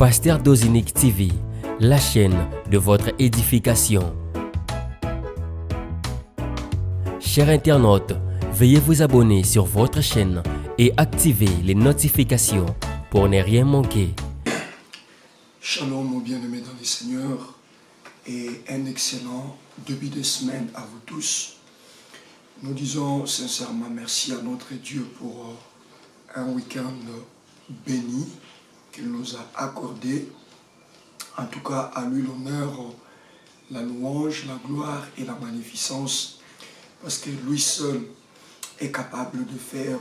Pasteur Dozinique TV, la chaîne de votre édification. Chers internautes, veuillez vous abonner sur votre chaîne et activer les notifications pour ne rien manquer. Shalom, mon bien-aimé dans les Seigneurs, et un excellent début de semaine à vous tous. Nous disons sincèrement merci à notre Dieu pour un week-end béni qu'il nous a accordé. En tout cas, à lui l'honneur, la louange, la gloire et la magnificence, parce que lui seul est capable de faire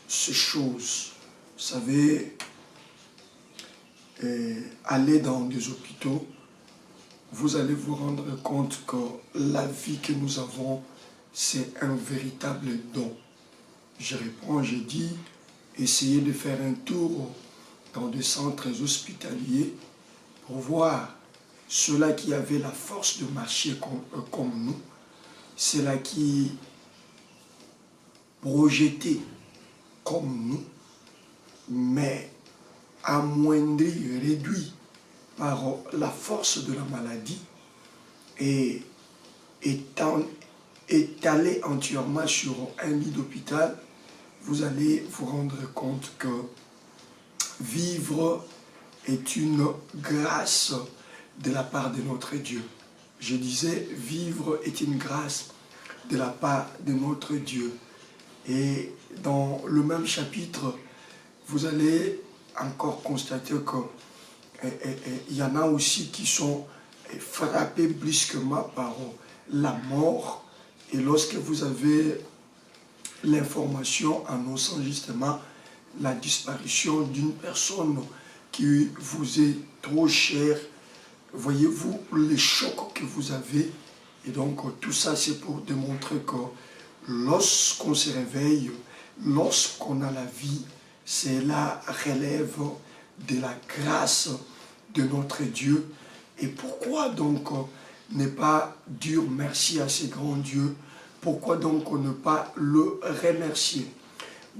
ces choses. Vous savez, aller dans des hôpitaux, vous allez vous rendre compte que la vie que nous avons, c'est un véritable don. Je réponds, je dis, essayez de faire un tour dans des centres hospitaliers pour voir ceux-là qui avaient la force de marcher comme nous, ceux-là qui projetaient comme nous, mais amoindris, réduits par la force de la maladie et étalés entièrement sur un lit d'hôpital, vous allez vous rendre compte que vivre est une grâce de la part de notre Dieu. Je disais, vivre est une grâce de la part de notre Dieu. Et dans le même chapitre, vous allez encore constater qu'il y en a aussi qui sont frappés brusquement par la mort. Et lorsque vous avez l'information annonçant justement la disparition d'une personne qui vous est trop chère, voyez-vous les chocs que vous avez. Et donc tout ça c'est pour démontrer que lorsqu'on se réveille, lorsqu'on a la vie, c'est la relève de la grâce de notre Dieu. Et pourquoi donc ne pas dire merci à ce grand Dieu? Pourquoi donc ne pas le remercier?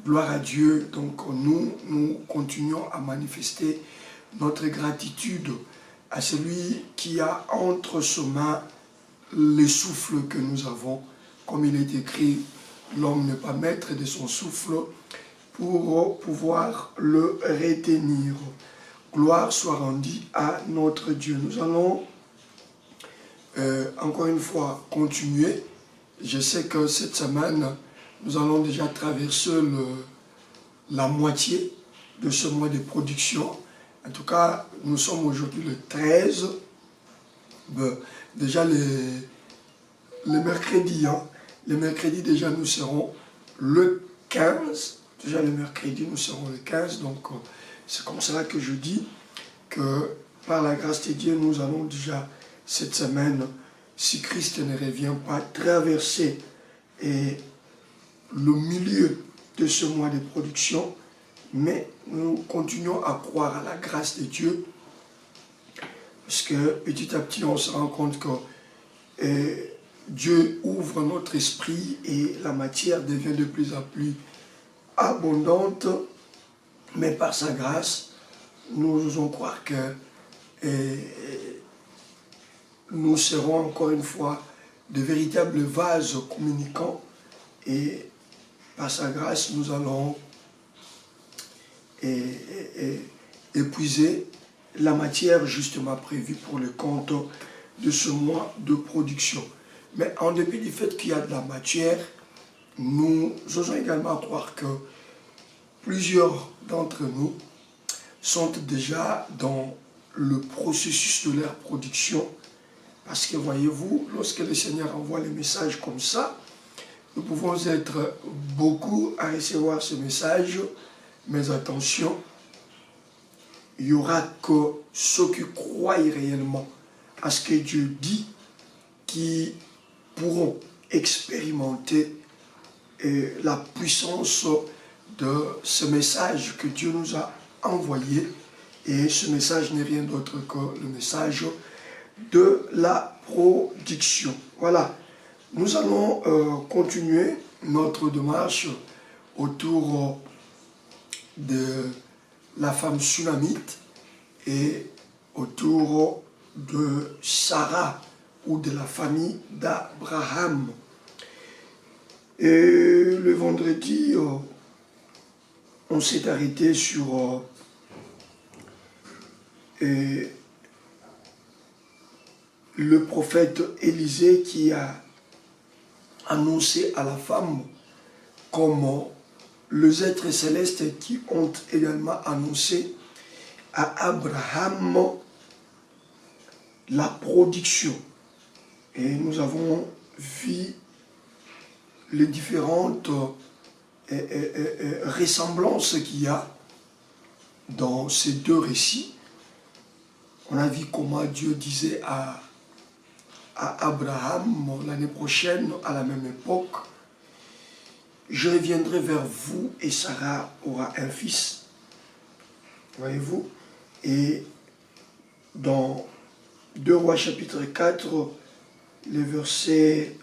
Gloire à Dieu. Donc nous continuons à manifester notre gratitude à celui qui a entre ses mains le souffle que nous avons. Comme il est écrit, l'homme n'est pas maître de son souffle pour pouvoir le retenir. Gloire soit rendue à notre Dieu. Nous allons encore une fois continuer. Je sais que cette semaine, nous allons déjà traverser la moitié de ce mois de production. En tout cas, nous sommes aujourd'hui le 13. Déjà le mercredi, le mercredi déjà nous serons le 15. Déjà le mercredi nous serons le 15. Donc c'est comme cela que je dis que par la grâce de Dieu, nous allons déjà cette semaine, si Christ ne revient pas, traverser le milieu de ce mois de production, mais nous continuons à croire à la grâce de Dieu, parce que petit à petit on se rend compte que Dieu ouvre notre esprit et la matière devient de plus en plus abondante, mais par sa grâce, nous osons croire que nous serons encore une fois de véritables vases communicants, et par sa grâce nous allons épuiser la matière justement prévue pour le compte de ce mois de production. Mais en dépit du fait qu'il y a de la matière, nous osons également croire que plusieurs d'entre nous sont déjà dans le processus de leur production. Parce que voyez-vous, lorsque le Seigneur envoie les messages comme ça, nous pouvons être beaucoup à recevoir ce message, mais attention, il n'y aura que ceux qui croient réellement à ce que Dieu dit qui pourront expérimenter la puissance de ce message que Dieu nous a envoyé. Et ce message n'est rien d'autre que le message de la production. Voilà, nous allons continuer notre démarche autour de la femme sunamite. et autour de Sarah ou de la famille d'Abraham. Et le vendredi, on s'est arrêté sur le prophète Élisée qui a annoncé à la femme comme les êtres célestes qui ont également annoncé à Abraham la production. Et nous avons vu les différentes ressemblances qu'il y a dans ces deux récits. On a vu comment Dieu disait à Abraham l'année prochaine, à la même époque, je reviendrai vers vous et Sarah aura un fils. Voyez-vous? Et dans 2 Rois chapitre 4, le verset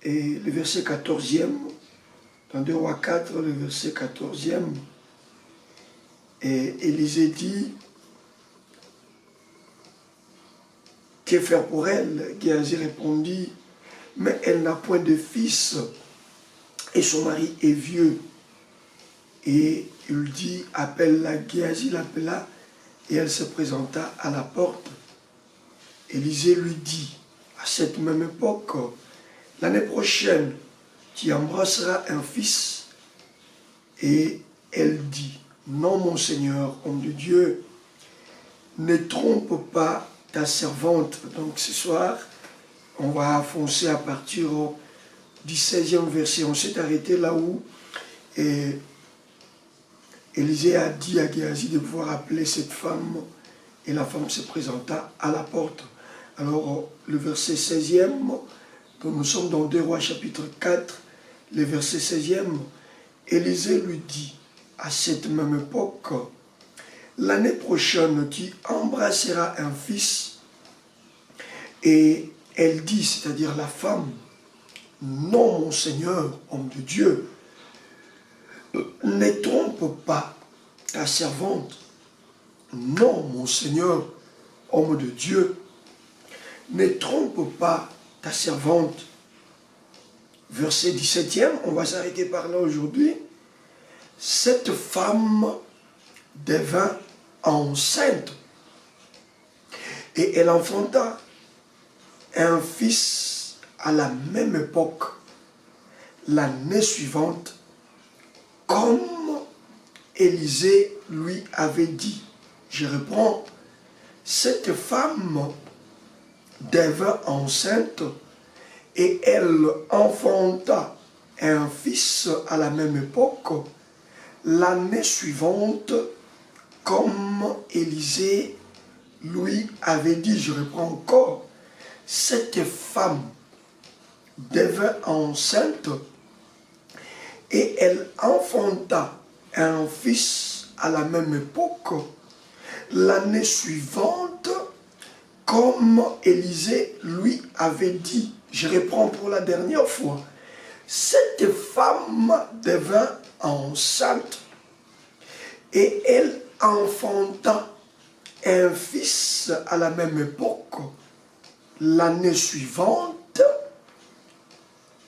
14e, dans 2 Rois 4, le verset 14e, et Élisée dit, que faire pour elle? Géasi répondit, mais elle n'a point de fils et son mari est vieux. Et il dit, appelle-la. Géasi l'appela et elle se présenta à la porte. Élisée lui dit, à cette même époque, l'année prochaine, tu embrasseras un fils. Et elle dit, non mon Seigneur, homme de Dieu, ne trompe pas ta servante. Donc ce soir, on va foncer à partir du 16e verset. On s'est arrêté là où Élisée a dit à Géasi de pouvoir appeler cette femme et la femme se présenta à la porte. Alors le verset 16e, donc nous sommes dans 2 Rois chapitre 4, le verset 16e, Élisée lui dit à cette même époque, l'année prochaine, tu embrasseras un fils. Et elle dit, c'est-à-dire la femme, non mon Seigneur, homme de Dieu, ne trompe pas ta servante. Non mon Seigneur, homme de Dieu, ne trompe pas ta servante. Verset 17e, on va s'arrêter par là aujourd'hui. Cette femme devint enceinte et elle enfanta un fils à la même époque, l'année suivante, comme Élisée lui avait dit. Je reprends, cette femme devint enceinte et elle enfanta un fils à la même époque, l'année suivante, comme Élisée lui avait dit. Je reprends encore. Cette femme devint enceinte et elle enfanta un fils à la même époque, l'année suivante, comme Élisée lui avait dit. Je reprends pour la dernière fois. Cette femme devint enceinte et elle enfanta un fils à la même époque, l'année suivante,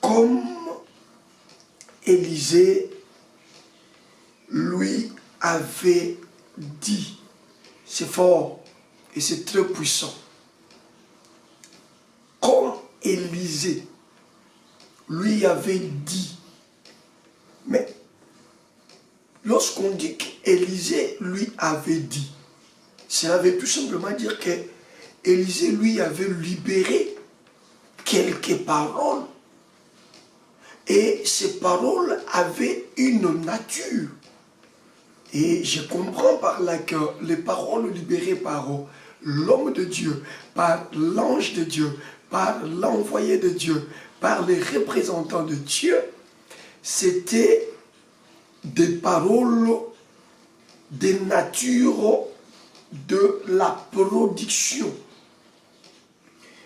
comme Élisée lui avait dit. C'est fort et c'est très puissant. Comme Élisée lui avait dit. Mais lorsqu'on dit qu'Élisée lui avait dit, ça veut tout simplement dire que Élisée lui avait libéré quelques paroles. Et ces paroles avaient une nature. Et je comprends par là que les paroles libérées par l'homme de Dieu, par l'ange de Dieu, par l'envoyé de Dieu, par les représentants de Dieu, c'était des paroles des natures de la production.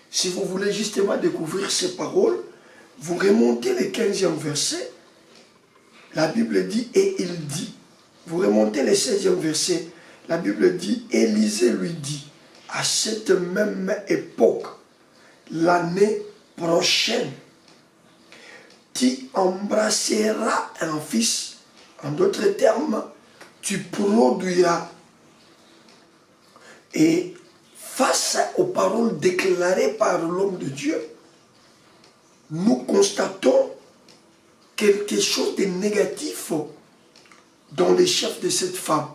Si vous voulez justement découvrir ces paroles, vous remontez le 15e verset, la Bible dit, et il dit. Vous remontez le 16e verset, La Bible dit, Élisée lui dit, à cette même époque, l'année prochaine, tu embrasseras un fils. En d'autres termes, tu produiras. Et face aux paroles déclarées par l'homme de Dieu, nous constatons quelque chose de négatif dans les chefs de cette femme.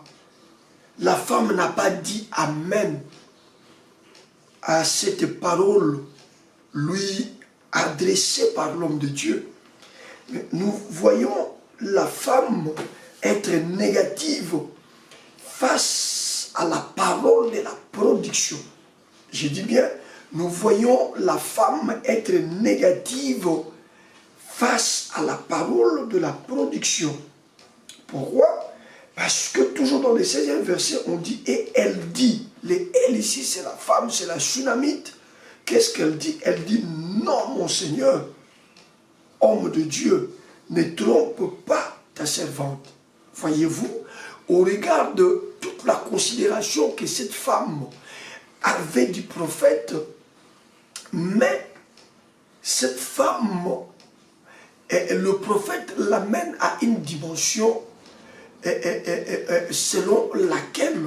La femme n'a pas dit Amen à cette parole lui adressée par l'homme de Dieu. Nous voyons la femme être négative face à la parole de la production. Je dis bien, nous voyons la femme être négative face à la parole de la production. Pourquoi? Parce que toujours dans le 16e verset, on dit « Et elle dit ». Les elle ici, c'est la femme, c'est la Sunamite. Qu'est-ce qu'elle dit? Elle dit « Non, mon Seigneur, homme de Dieu, ne trompe pas ta servante. » Voyez-vous, au regard de toute la considération que cette femme avait du prophète, mais cette femme, le prophète l'amène à une dimension selon laquelle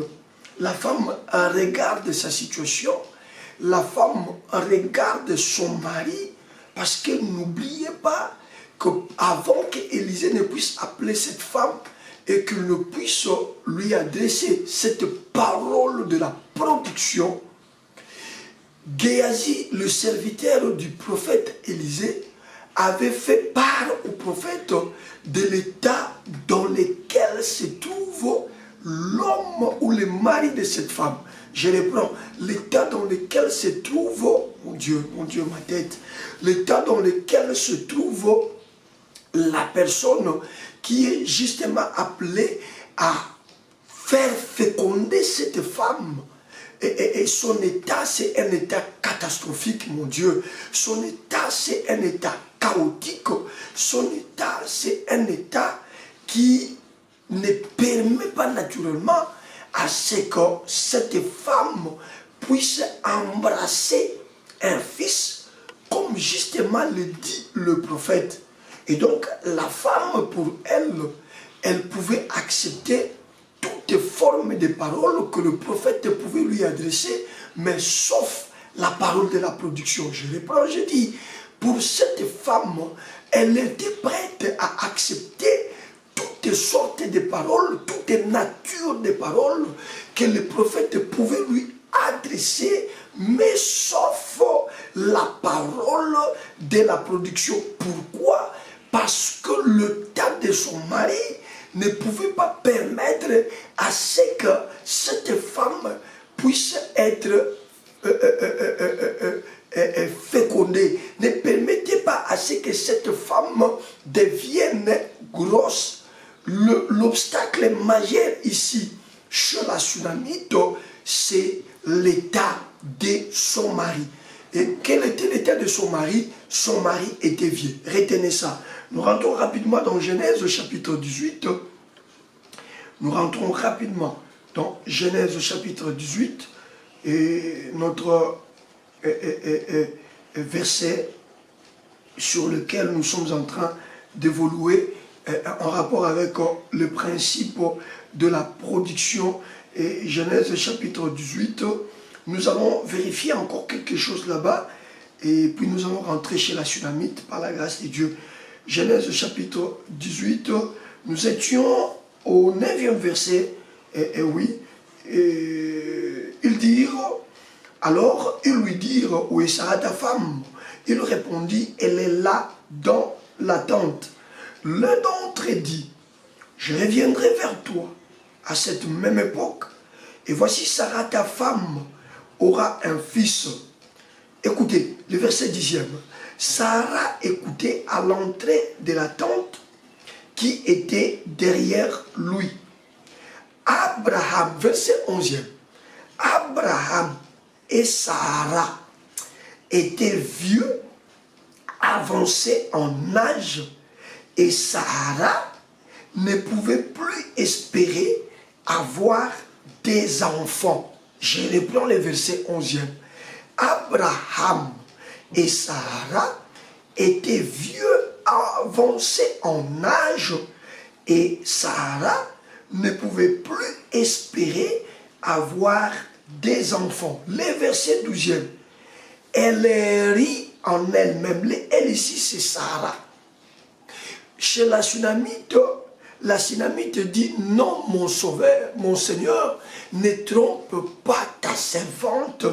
la femme regarde sa situation, la femme regarde son mari, parce que n'oubliez pas qu'avant qu'Élisée ne puisse appeler cette femme et qu'il ne puisse lui adresser cette parole de la production, Géasi, le serviteur du prophète Élisée, avait fait part au prophète de l'état dans lequel se trouve l'homme ou le mari de cette femme. Je reprends, l'état dans lequel se trouve, mon Dieu, ma tête, l'état dans lequel se trouve la personne qui est justement appelée à faire féconder cette femme. Et son état, c'est un état catastrophique, mon Dieu. Son état, c'est un état chaotique. Son état, c'est un état qui ne permet pas naturellement à ce que cette femme puisse embrasser un fils, comme justement le dit le prophète. Et donc, la femme, pour elle, elle pouvait accepter toutes formes de paroles que le prophète pouvait lui adresser, mais sauf la parole de la production. Je reprends, je dis, pour cette femme, elle était prête à accepter toutes sortes de paroles, toutes natures de paroles que le prophète pouvait lui adresser, mais sauf la parole de la production. Pourquoi? Parce que le temps de son mari ne pouvait pas permettre à ce que cette femme puisse être fécondée. Ne permettez pas à ce que cette femme devienne grosse. L'obstacle majeur ici, chez la Sunamite, c'est l'état de son mari. Et quel était l'état de son mari? Son mari était vieux. Retenez ça. Nous rentrons rapidement dans Genèse chapitre 18. Nous rentrons rapidement dans Genèse chapitre 18 et notre verset sur lequel nous sommes en train d'évoluer en rapport avec le principe de la production. Et Genèse chapitre 18, nous allons vérifier encore quelque chose là-bas et puis nous allons rentrer chez la Sunamite par la grâce de Dieu. Genèse chapitre 18, nous étions au 9e verset, et oui, ils dirent, alors ils lui dirent, où est Sarah ta femme? Il répondit, elle est là dans la tente. L'un d'entre eux dit, je reviendrai vers toi à cette même époque, et voici Sarah ta femme aura un fils. Écoutez, le verset 10e. Sarah écoutait à l'entrée de la tente qui était derrière lui. Abraham, verset 11e. Abraham et Sarah étaient vieux, avancés en âge, et Sarah ne pouvait plus espérer avoir des enfants. Je reprends le verset 11e. Abraham et Sarah étaient vieux, avancés en âge, et Sarah ne pouvait plus espérer avoir des enfants. Le verset 12e. Elle rit en elle-même. Elle ici, c'est Sarah. Chez la Sunamite dit, non, mon sauveur, mon Seigneur, ne trompe pas ta servante.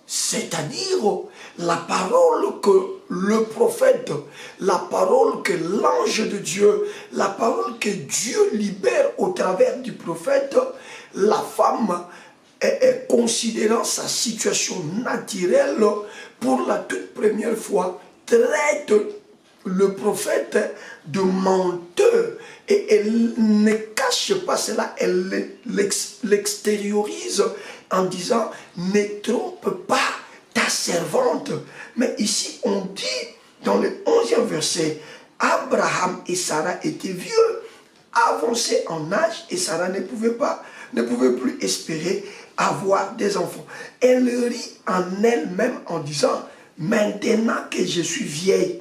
C'est-à-dire, la parole que le prophète, la parole que l'ange de Dieu, la parole que Dieu libère au travers du prophète, la femme, considérant sa situation naturelle, pour la toute première fois, traite le prophète de menteur. Et elle ne cache pas cela, elle l'extériorise en disant, ne trompe pas ta servante. Mais ici, on dit, dans le 11e verset, Abraham et Sarah étaient vieux, avancés en âge, et Sarah ne pouvait plus espérer avoir des enfants. Elle rit en elle-même en disant, maintenant que je suis vieille,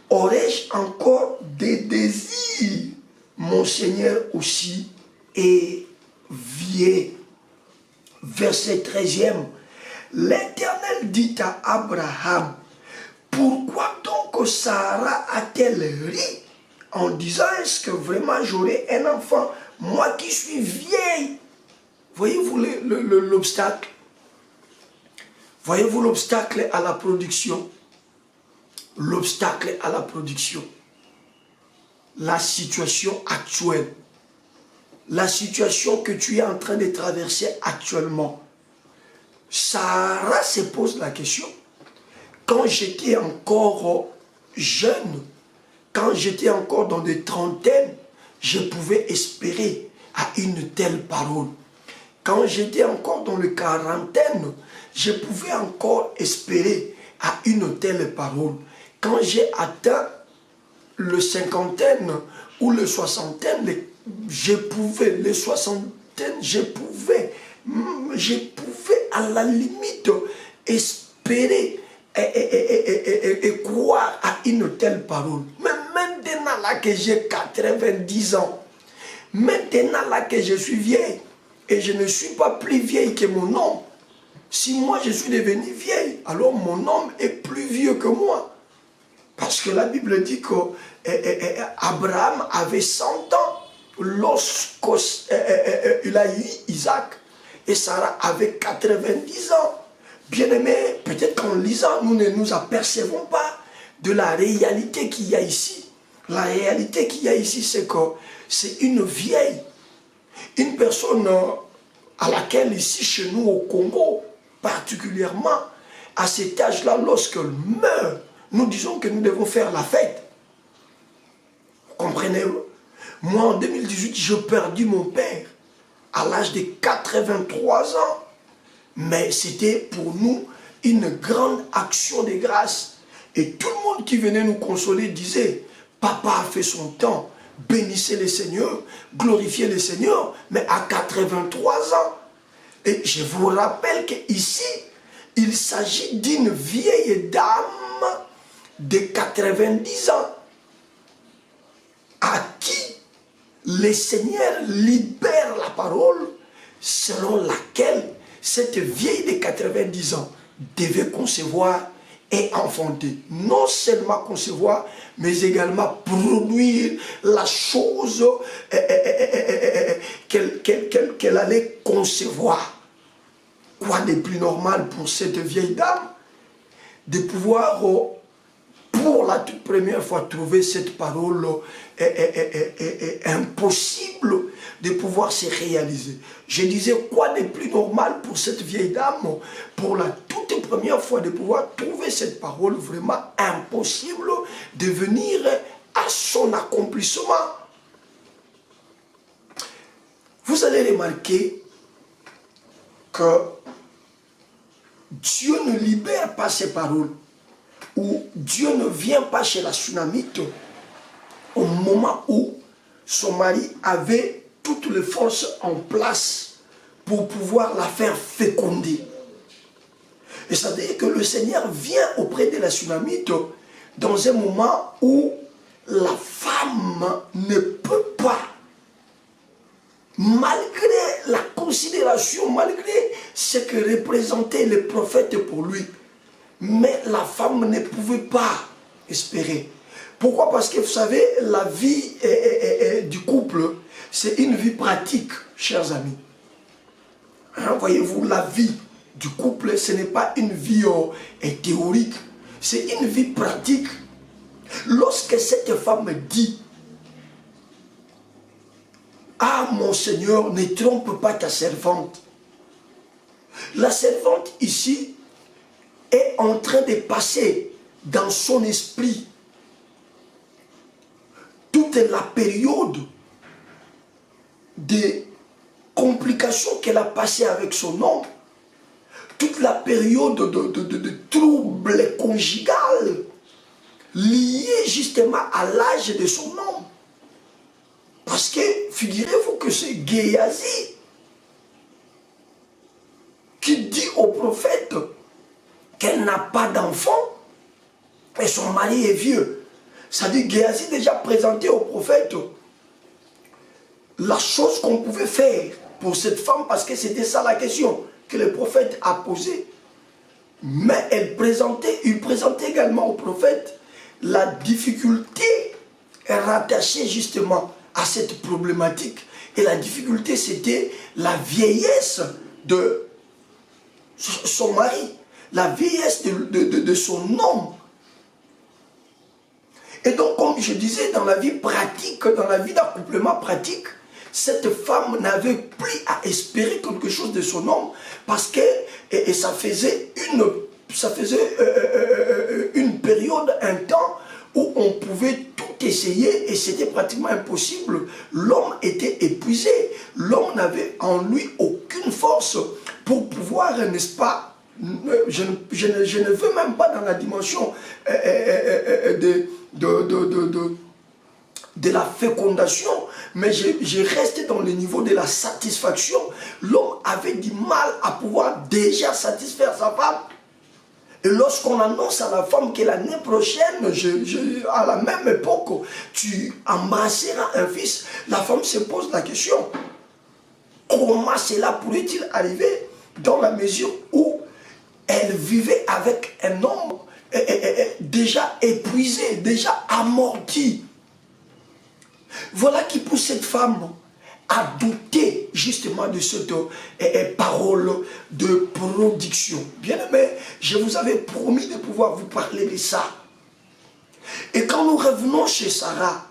aurais-je encore des désirs? Mon Seigneur aussi est vieux. Verset 13e. L'Éternel dit à Abraham, pourquoi donc Sarah a-t-elle ri en disant, est-ce que vraiment j'aurai un enfant, moi qui suis vieille? Voyez-vous l'obstacle? Voyez-vous l'obstacle à la production? L'obstacle à la production. La situation actuelle. La situation que tu es en train de traverser actuellement. Sarah se pose la question. Quand j'étais encore jeune, quand j'étais encore dans des trentaines, je pouvais espérer à une telle parole. Quand j'étais encore dans les quarantaines, je pouvais encore espérer à une telle parole. Quand j'ai atteint le cinquantaine ou le soixantaine, je pouvais, les soixantaines, je pouvais à la limite espérer et croire à une telle parole. Mais maintenant là que j'ai 90 ans, maintenant là que je suis vieille, et je ne suis pas plus vieille que mon homme, si moi je suis devenue vieille, alors mon homme est plus vieux que moi. Parce que la Bible dit qu'Abraham avait 100 ans lorsqu'il a eu Isaac, et Sarah avait 90 ans. Bien aimé, peut-être qu'en lisant, nous ne nous apercevons pas de la réalité qu'il y a ici. La réalité qu'il y a ici, c'est que c'est une vieille, une personne à laquelle ici, chez nous au Congo, particulièrement, à cet âge-là, lorsqu'elle meurt, nous disons que nous devons faire la fête. Vous comprenez? Moi, en 2018, j'ai perdu mon père à l'âge de 83 ans. Mais c'était pour nous une grande action de grâce. Et tout le monde qui venait nous consoler disait, papa a fait son temps, bénissez le Seigneur, glorifiez le Seigneur, mais à 83 ans. Et je vous rappelle qu'ici, il s'agit d'une vieille dame de 90 ans à qui le Seigneur libère la parole selon laquelle cette vieille de 90 ans devait concevoir et enfanter. Non seulement concevoir, mais également produire la chose qu'elle allait concevoir. Quoi de plus normal pour cette vieille dame de pouvoir, pour la toute première fois, trouver cette parole impossible de pouvoir se réaliser. Je disais, quoi de plus normal pour cette vieille dame, pour la toute première fois, de pouvoir trouver cette parole vraiment impossible de venir à son accomplissement. Vous allez remarquer que Dieu ne libère pas ses paroles, ou Dieu ne vient pas chez la Sunamite au moment où son mari avait toutes les forces en place pour pouvoir la faire féconder. Et ça veut dire que le Seigneur vient auprès de la Sunamite dans un moment où la femme ne peut pas, malgré la considération, malgré ce que représentaient les prophètes pour lui, mais la femme ne pouvait pas espérer. Pourquoi? Parce que vous savez, la vie du couple, c'est une vie pratique, chers amis. Hein, voyez-vous, la vie du couple, ce n'est pas une vie théorique, c'est une vie pratique. Lorsque cette femme dit: ah mon Seigneur, ne trompe pas ta servante. La servante ici est en train de passer dans son esprit toute la période de complications qu'elle a passées avec son homme, toute la période de troubles conjugal liés justement à l'âge de son homme. Parce que, figurez-vous que c'est Géasi qui dit au prophète qu'elle n'a pas d'enfant et son mari est vieux. Ça dit, Géasi déjà présenté au prophète la chose qu'on pouvait faire pour cette femme, parce que c'était ça la question que le prophète a posée. Mais il présentait également au prophète la difficulté rattachée justement à cette problématique. Et la difficulté, c'était la vieillesse de son mari, la vieillesse de son homme. Et donc, comme je disais, dans la vie pratique, dans la vie d'accouplement pratique, cette femme n'avait plus à espérer quelque chose de son homme, parce que ça faisait une période, un temps où on pouvait tout essayer et c'était pratiquement impossible. L'homme était épuisé, l'homme n'avait en lui aucune force pour pouvoir, n'est-ce pas, je ne veux même pas dans la dimension de la fécondation, mais je reste dans le niveau de la satisfaction. L'homme avait du mal à pouvoir déjà satisfaire sa femme. Et lorsqu'on annonce à la femme que l'année prochaine, à la même époque, tu embrasseras un fils, la femme se pose la question: comment cela pourrait-il arriver, dans la mesure où elle vivait avec un homme déjà épuisé, déjà amorti. Voilà qui pousse cette femme à douter justement de cette parole de production. Bien aimé, je vous avais promis de pouvoir vous parler de ça. Et quand nous revenons chez Sarah,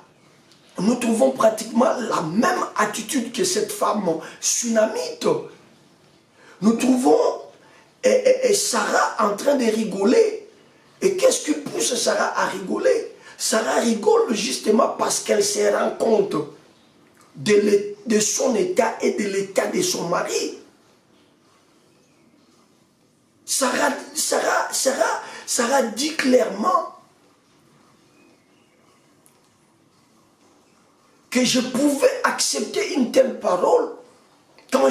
nous trouvons pratiquement la même attitude que cette femme sunamite. Nous trouvons Sarah en train de rigoler. Et qu'est-ce qui pousse Sarah à rigoler? Sarah rigole justement parce qu'elle se rend compte de son état et de l'état de son mari. Sarah dit clairement que je pouvais accepter une telle parole quand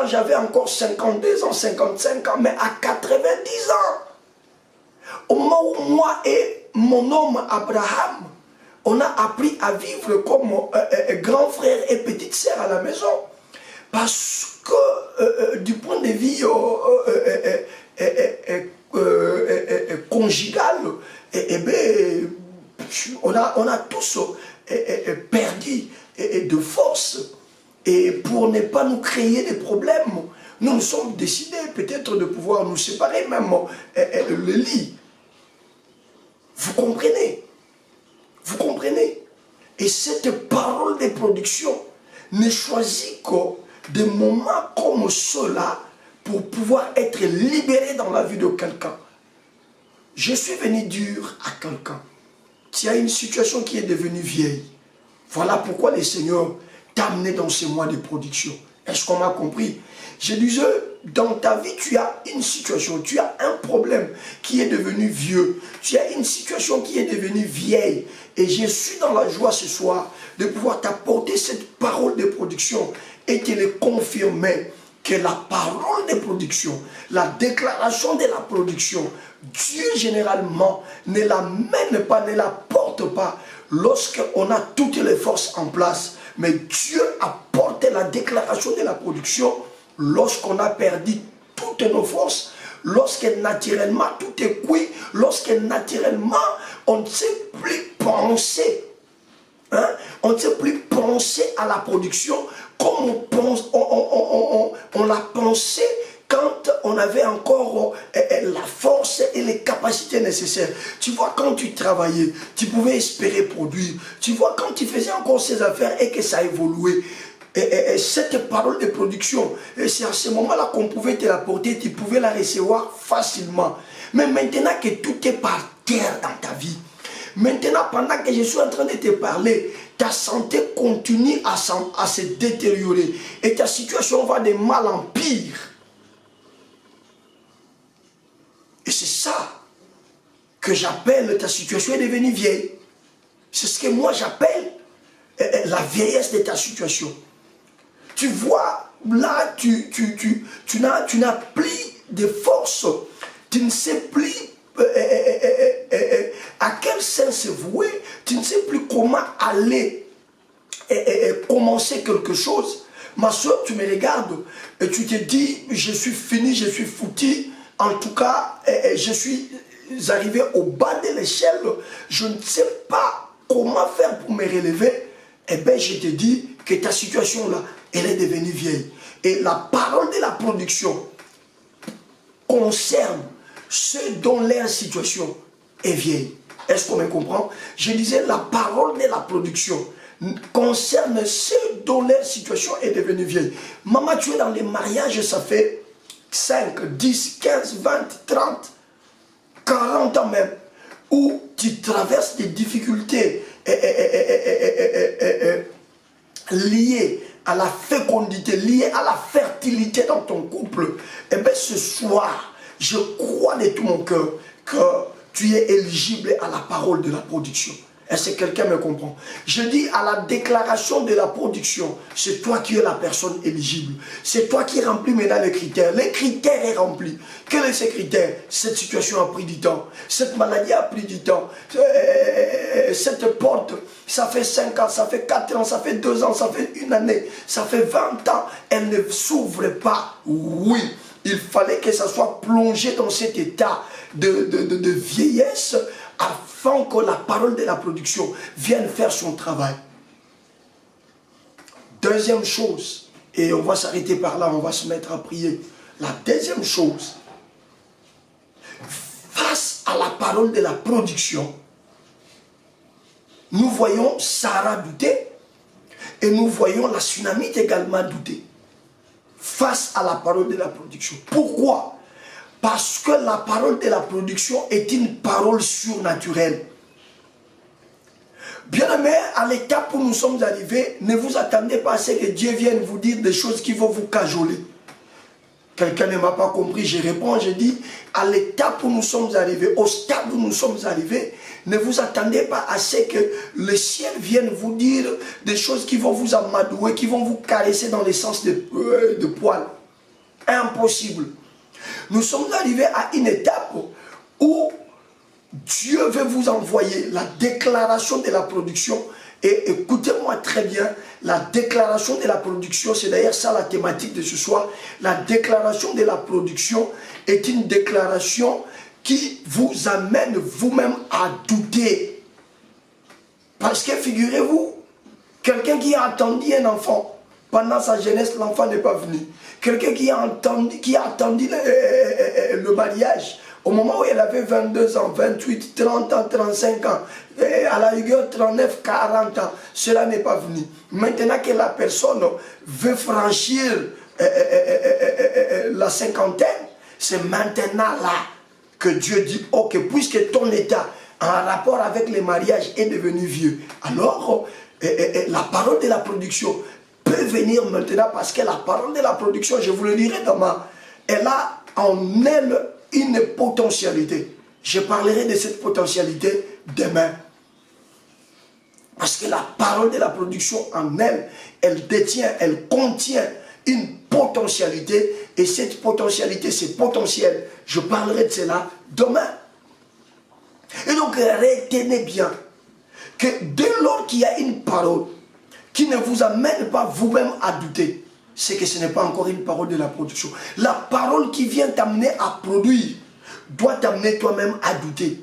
j'avais encore 52 ans, 55 ans, mais à 90 ans. Au moment où moi et mon homme Abraham, on a appris à vivre comme grand frère et petite sœur à la maison. Parce que du point de vue conjugal, on a tous perdu de force. Et pour ne pas nous créer des problèmes, nous sommes décidés peut-être de pouvoir nous séparer, même le lit. Vous comprenez? Vous comprenez? Et cette parole de production ne choisit que des moments comme ceux-là pour pouvoir être libéré dans la vie de quelqu'un. Je suis venu dire à quelqu'un: tu as une situation qui est devenue vieille. Voilà pourquoi le Seigneur t'a amené dans ces mois de production. Est-ce qu'on m'a compris? Je disais, dans ta vie, tu as une situation, tu as un problème qui est devenu vieux. Tu as une situation qui est devenue vieille. Et je suis dans la joie ce soir de pouvoir t'apporter cette parole de production et te le confirmer que la parole de production, la déclaration de la production, Dieu généralement ne la mène pas, ne la porte pas lorsqu'on a toutes les forces en place. Mais Dieu apporte la déclaration de la production lorsqu'on a perdu toutes nos forces, lorsque naturellement tout est cuit, lorsque naturellement on ne sait plus penser. Hein? On ne sait plus penser à la production comme on l'a pensé quand on avait encore la force et les capacités nécessaires. Tu vois, quand tu travaillais, tu pouvais espérer produire. Tu vois, quand tu faisais encore ces affaires et que ça évoluait, cette parole de production, c'est à ce moment-là qu'on pouvait te l'apporter, tu pouvais la recevoir facilement. Mais maintenant que tout est par terre dans ta vie, maintenant pendant que je suis en train de te parler, ta santé continue à se détériorer et ta situation va de mal en pire. Et c'est ça que j'appelle ta situation est devenue vieille. C'est ce que moi j'appelle la vieillesse de ta situation. Tu vois, là, tu n'as plus de force. Tu ne sais plus à quel sens se vouer. Tu ne sais plus comment aller commencer quelque chose. Ma soeur, tu me regardes et tu te dis, je suis fini, je suis foutu. En tout cas, je suis arrivé au bas de l'échelle. Je ne sais pas comment faire pour me relever. Eh bien, je te dis que ta situation là, elle est devenue vieille. Et la parole de la production concerne ceux dont leur situation est vieille. Est-ce qu'on me comprend? Je disais, la parole de la production concerne ceux dont leur situation est devenue vieille. Maman, tu es dans les mariages, ça fait 5, 10, 15, 20, 30, 40 ans même, où tu traverses des difficultés liées à la fécondité, liées à la fertilité dans ton couple. Et bien ce soir, je crois de tout mon cœur que tu es éligible à la parole de la production. Est-ce que quelqu'un me comprend? Je dis à la déclaration de la production, c'est toi qui es la personne éligible. C'est toi qui remplis maintenant les critères. Les critères sont remplis. Quels sont ces critères? Cette situation a pris du temps. Cette maladie a pris du temps. Cette porte, ça fait 5 ans, ça fait 4 ans, ça fait 2 ans, ça fait 1 année, ça fait 20 ans. Elle ne s'ouvre pas. Oui, il fallait que ça soit plongé dans cet état de vieillesse afin que la parole de la production vienne faire son travail. Deuxième chose, et on va s'arrêter par là, on va se mettre à prier. La deuxième chose, face à la parole de la production, nous voyons Sarah douter et nous voyons la Sunamite également douter. Face à la parole de la production. Pourquoi? Parce que la parole de la production est une parole surnaturelle. Bien-aimés, à l'étape où nous sommes arrivés, ne vous attendez pas à ce que Dieu vienne vous dire des choses qui vont vous cajoler. Quelqu'un ne m'a pas compris, je réponds, je dis, à l'étape où nous sommes arrivés, au stade où nous sommes arrivés, ne vous attendez pas à ce que le ciel vienne vous dire des choses qui vont vous amadouer, qui vont vous caresser dans le sens de poil. Impossible. Nous sommes arrivés à une étape où Dieu veut vous envoyer la déclaration de la production. Et écoutez-moi très bien, la déclaration de la production, c'est d'ailleurs ça la thématique de ce soir. La déclaration de la production est une déclaration qui vous amène vous-même à douter. Parce que figurez-vous, quelqu'un qui a attendu un enfant, pendant sa jeunesse, l'enfant n'est pas venu. Quelqu'un qui a attendu le mariage, au moment où elle avait 22 ans, 28, 30 ans, 35 ans, à la rigueur 39, 40 ans, cela n'est pas venu. Maintenant que la personne veut franchir la cinquantaine, c'est maintenant là que Dieu dit, ok, puisque ton état en rapport avec le mariage est devenu vieux, alors la parole de la production peut venir maintenant parce que la parole de la production, je vous le dirai demain, elle a en elle une potentialité. Je parlerai de cette potentialité demain. Parce que la parole de la production en elle, elle détient, elle contient une potentialité. Et cette potentialité, c'est potentiel. Je parlerai de cela demain. Et donc, retenez bien que dès lors qu'il y a une parole qui ne vous amène pas vous-même à douter, c'est que ce n'est pas encore une parole de la production. La parole qui vient t'amener à produire doit t'amener toi-même à douter.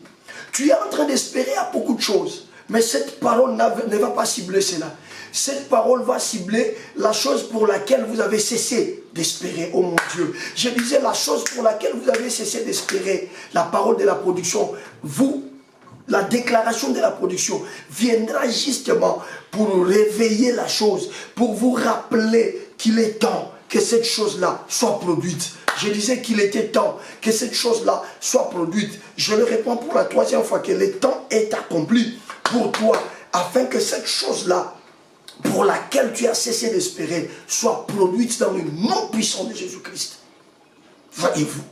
Tu es en train d'espérer à beaucoup de choses, mais cette parole ne va pas cibler cela. Cette parole va cibler la chose pour laquelle vous avez cessé d'espérer. Oh mon Dieu, je disais la chose pour laquelle vous avez cessé d'espérer. La parole de la production, la déclaration de la production viendra justement pour réveiller la chose, pour vous rappeler qu'il est temps que cette chose-là soit produite. Je disais qu'il était temps que cette chose-là soit produite. Je le réponds pour la troisième fois, que le temps est accompli pour toi, afin que cette chose-là, pour laquelle tu as cessé d'espérer, soit produite dans le nom puissant de Jésus-Christ. Voyez-vous,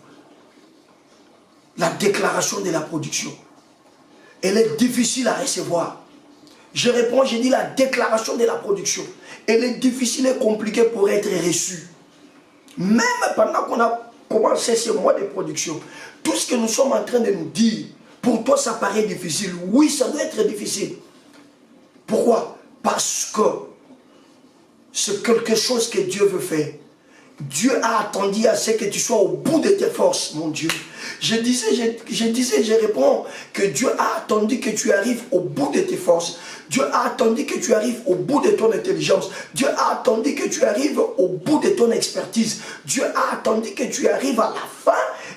la déclaration de la production, elle est difficile à recevoir. Je réponds, j'ai dit la déclaration de la production. Elle est difficile et compliquée pour être reçue. Même pendant qu'on a commencé ce mois de production, tout ce que nous sommes en train de nous dire, pour toi ça paraît difficile. Oui, ça doit être difficile. Pourquoi? Parce que c'est quelque chose que Dieu veut faire. Dieu a attendu à ce que tu sois au bout de tes forces, mon Dieu. Je réponds que Dieu a attendu que tu arrives au bout de tes forces. Dieu a attendu que tu arrives au bout de ton intelligence. Dieu a attendu que tu arrives au bout de ton expertise. Dieu a attendu que tu arrives à la fin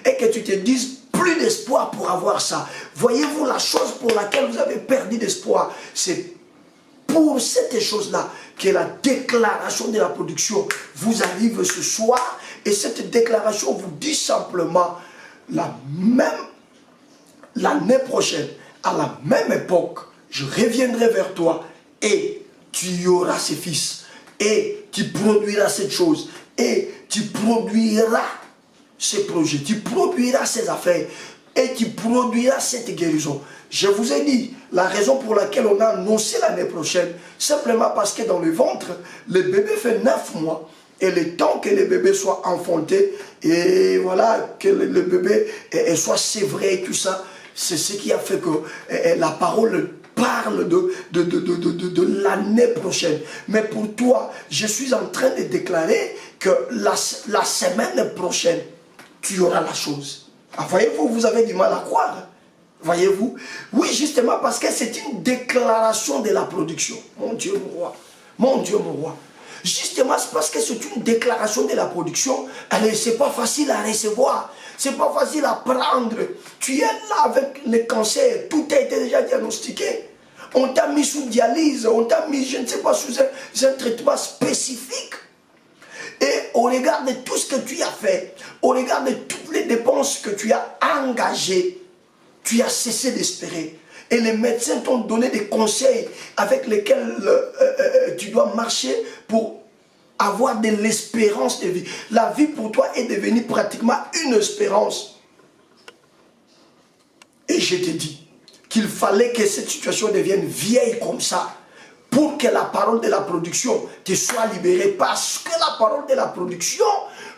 et que tu te dises plus d'espoir pour avoir ça. Voyez-vous, la chose pour laquelle vous avez perdu d'espoir, c'est pour cette chose-là que la déclaration de la production vous arrive ce soir. Et cette déclaration vous dit simplement, l'année prochaine, à la même époque, je reviendrai vers toi et tu auras ces fils. Et tu produiras cette chose. Et tu produiras ces projets. Tu produiras ces affaires. Et tu produiras cette guérison. Je vous ai dit, la raison pour laquelle on a annoncé l'année prochaine, simplement parce que dans le ventre, le bébé fait 9 mois. Et le temps que le bébé soit enfanté, et voilà, que le bébé soit sévré et tout ça, c'est ce qui a fait que la parole parle de l'année prochaine. Mais pour toi, je suis en train de déclarer que la semaine prochaine, tu auras la chose. Ah, voyez-vous, vous avez du mal à croire. Voyez-vous? Oui, justement parce que c'est une déclaration de la production. Mon Dieu, mon roi. Mon Dieu, mon roi. Justement, c'est parce que c'est une déclaration de la production. Allez, c'est pas facile à recevoir. C'est pas facile à prendre. Tu es là avec le cancer. Tout a été déjà diagnostiqué. On t'a mis sous dialyse. On t'a mis, je ne sais pas, sous un traitement spécifique. Et au regard de tout ce que tu as fait, au regard de toutes les dépenses que tu as engagées, tu as cessé d'espérer. Et les médecins t'ont donné des conseils avec lesquels tu dois marcher pour avoir de l'espérance de vie. La vie pour toi est devenue pratiquement une espérance. Et je te dis qu'il fallait que cette situation devienne vieille comme ça pour que la parole de la production te soit libérée. Parce que la parole de la production,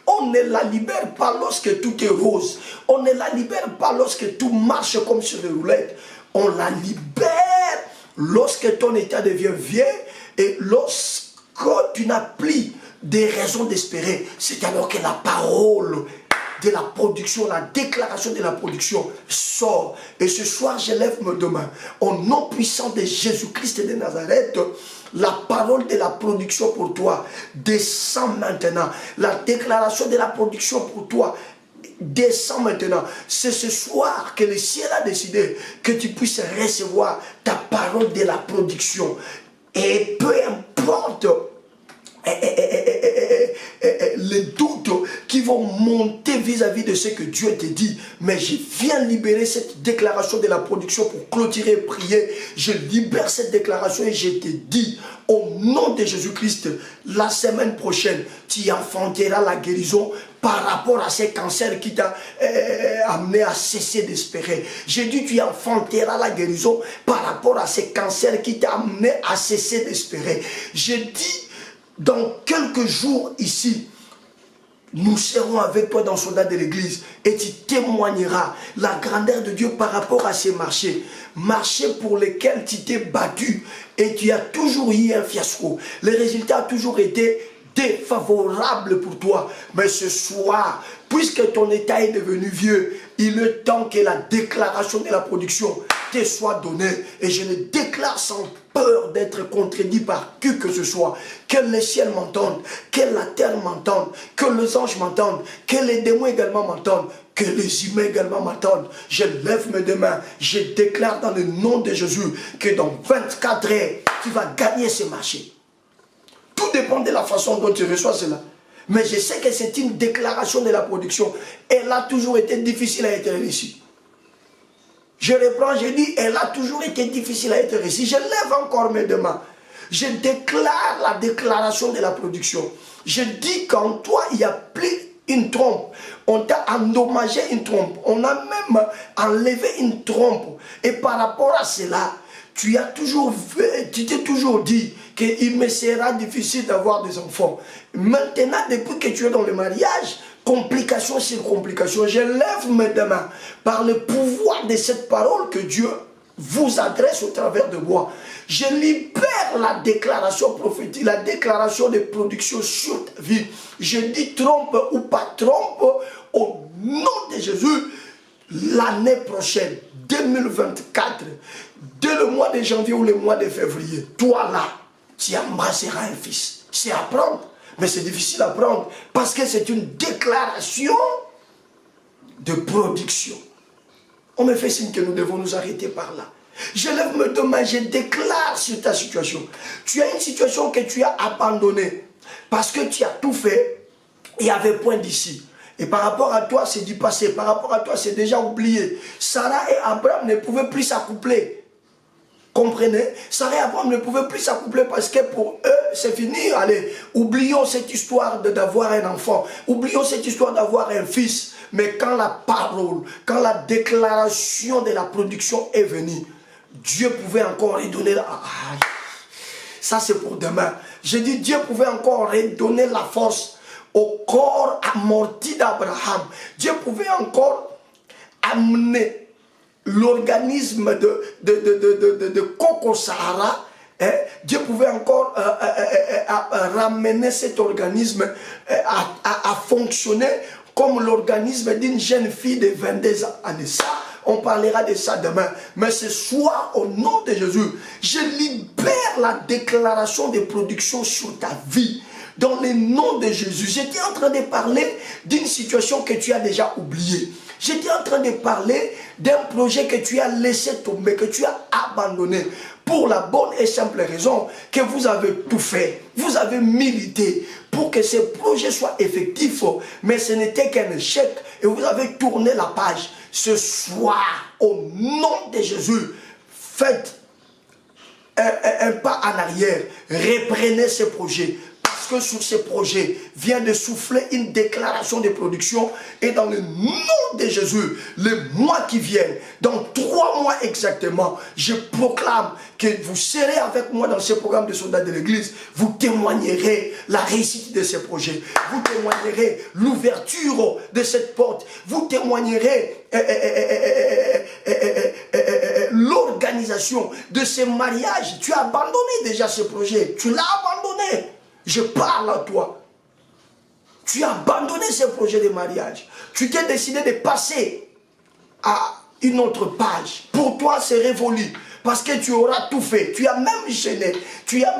on ne la libère pas lorsque tout est rose. On ne la libère pas lorsque tout marche comme sur des roulettes. On la libère lorsque ton état devient vieux et lorsque tu n'as plus des raisons d'espérer. C'est alors que la parole de la production, la déclaration de la production sort. Et ce soir, je lève mes deux mains. Au nom puissant de Jésus-Christ de Nazareth, la parole de la production pour toi descend maintenant. La déclaration de la production pour toi descend maintenant. C'est ce soir que le ciel a décidé que tu puisses recevoir ta parole de la production. Et peu importe les doutes qui vont monter vis-à-vis vis-à-vis de ce que Dieu te dit. Mais je viens libérer cette déclaration de la production pour clôturer et prier. Je libère cette déclaration et je te dis, au nom de Jésus-Christ, la semaine prochaine, tu enfanteras la guérison par rapport à ces cancers qui t'a amené à cesser d'espérer. J'ai dit, tu enfanteras la guérison par rapport à ces cancers qui t'a amené à cesser d'espérer. J'ai dit, dans quelques jours ici, nous serons avec toi dans le soldat de l'église et tu témoigneras la grandeur de Dieu par rapport à ces marchés. Marchés pour lesquels tu t'es battu et tu as toujours eu un fiasco. Le résultat a toujours été défavorable pour toi. Mais ce soir, puisque ton état est devenu vieux, il est temps que la déclaration de la production te soit donnée. Et je le déclare sans peur d'être contredit par qui que ce soit. Que le ciel m'entende, que la terre m'entende, que les anges m'entendent, que les démons également m'entendent, que les humains également m'entendent. Je lève mes deux mains, je déclare dans le nom de Jésus que dans 24 heures, tu vas gagner ce marché. Tout dépend de la façon dont tu reçois cela. Mais je sais que c'est une déclaration de la production. Elle a toujours été difficile à être réussie. Je reprends, je dis, elle a toujours été difficile à être réussie. Je lève encore mes deux mains. Je déclare la déclaration de la production. Je dis qu'en toi, il y a plus une trompe. On t'a endommagé une trompe. On a même enlevé une trompe. Et par rapport à cela, tu t'es toujours dit qu'il me sera difficile d'avoir des enfants. Maintenant, depuis que tu es dans le mariage, complication sur complication, je lève mes deux mains par le pouvoir de cette parole que Dieu vous adresse au travers de moi. Je libère la déclaration prophétique, la déclaration de production sur ta vie. Je dis trompe ou pas trompe, au nom de Jésus, l'année prochaine, 2024, dès le mois de janvier ou le mois de février, toi là, tu embrasseras un fils. C'est à prendre, mais c'est difficile à prendre parce que c'est une déclaration de production. On me fait signe que nous devons nous arrêter par là. Je lève mes deux mains, je déclare sur ta situation. Tu as une situation que tu as abandonnée parce que tu as tout fait, il y avait point d'ici. Et par rapport à toi, c'est du passé. Par rapport à toi, c'est déjà oublié. Sarah et Abraham ne pouvaient plus s'accoupler. Comprenez? Sarah et Abraham ne pouvaient plus s'accoupler parce que pour eux, c'est fini. Allez, oublions cette histoire d'avoir un enfant. Oublions cette histoire d'avoir un fils. Mais quand la parole, quand la déclaration de la production est venue, Dieu pouvait encore redonner la... Ça, c'est pour demain. Je dis, Dieu pouvait encore redonner la force au corps amorti d'Abraham. Dieu pouvait encore amener l'organisme de Coco Sahara. Dieu pouvait encore ramener cet organisme à fonctionner comme l'organisme d'une jeune fille de 22 années. Ça, on parlera de ça demain. Mais ce soir, au nom de Jésus, je libère la déclaration de production sur ta vie. Dans le nom de Jésus, j'étais en train de parler d'une situation que tu as déjà oubliée. J'étais en train de parler d'un projet que tu as laissé tomber, que tu as abandonné. Pour la bonne et simple raison que vous avez tout fait. Vous avez milité pour que ce projet soit effectif. Mais ce n'était qu'un échec. Et vous avez tourné la page. Ce soir, au nom de Jésus, faites un pas en arrière. Reprenez ce projet. Que sur ces projets vient de souffler une déclaration de production et dans le nom de Jésus, les mois qui viennent, dans 3 mois exactement, je proclame que vous serez avec moi dans ce programme de soldats de l'église, vous témoignerez la réussite de ces projets, vous témoignerez l'ouverture de cette porte, vous témoignerez l'organisation de ces mariages. Tu as abandonné déjà ce projet, tu l'as abandonné. Je parle à toi. Tu as abandonné ce projet de mariage. Tu t'es décidé de passer à une autre page. Pour toi, c'est révolu. Parce que tu auras tout fait. Tu as même gêné. Tu as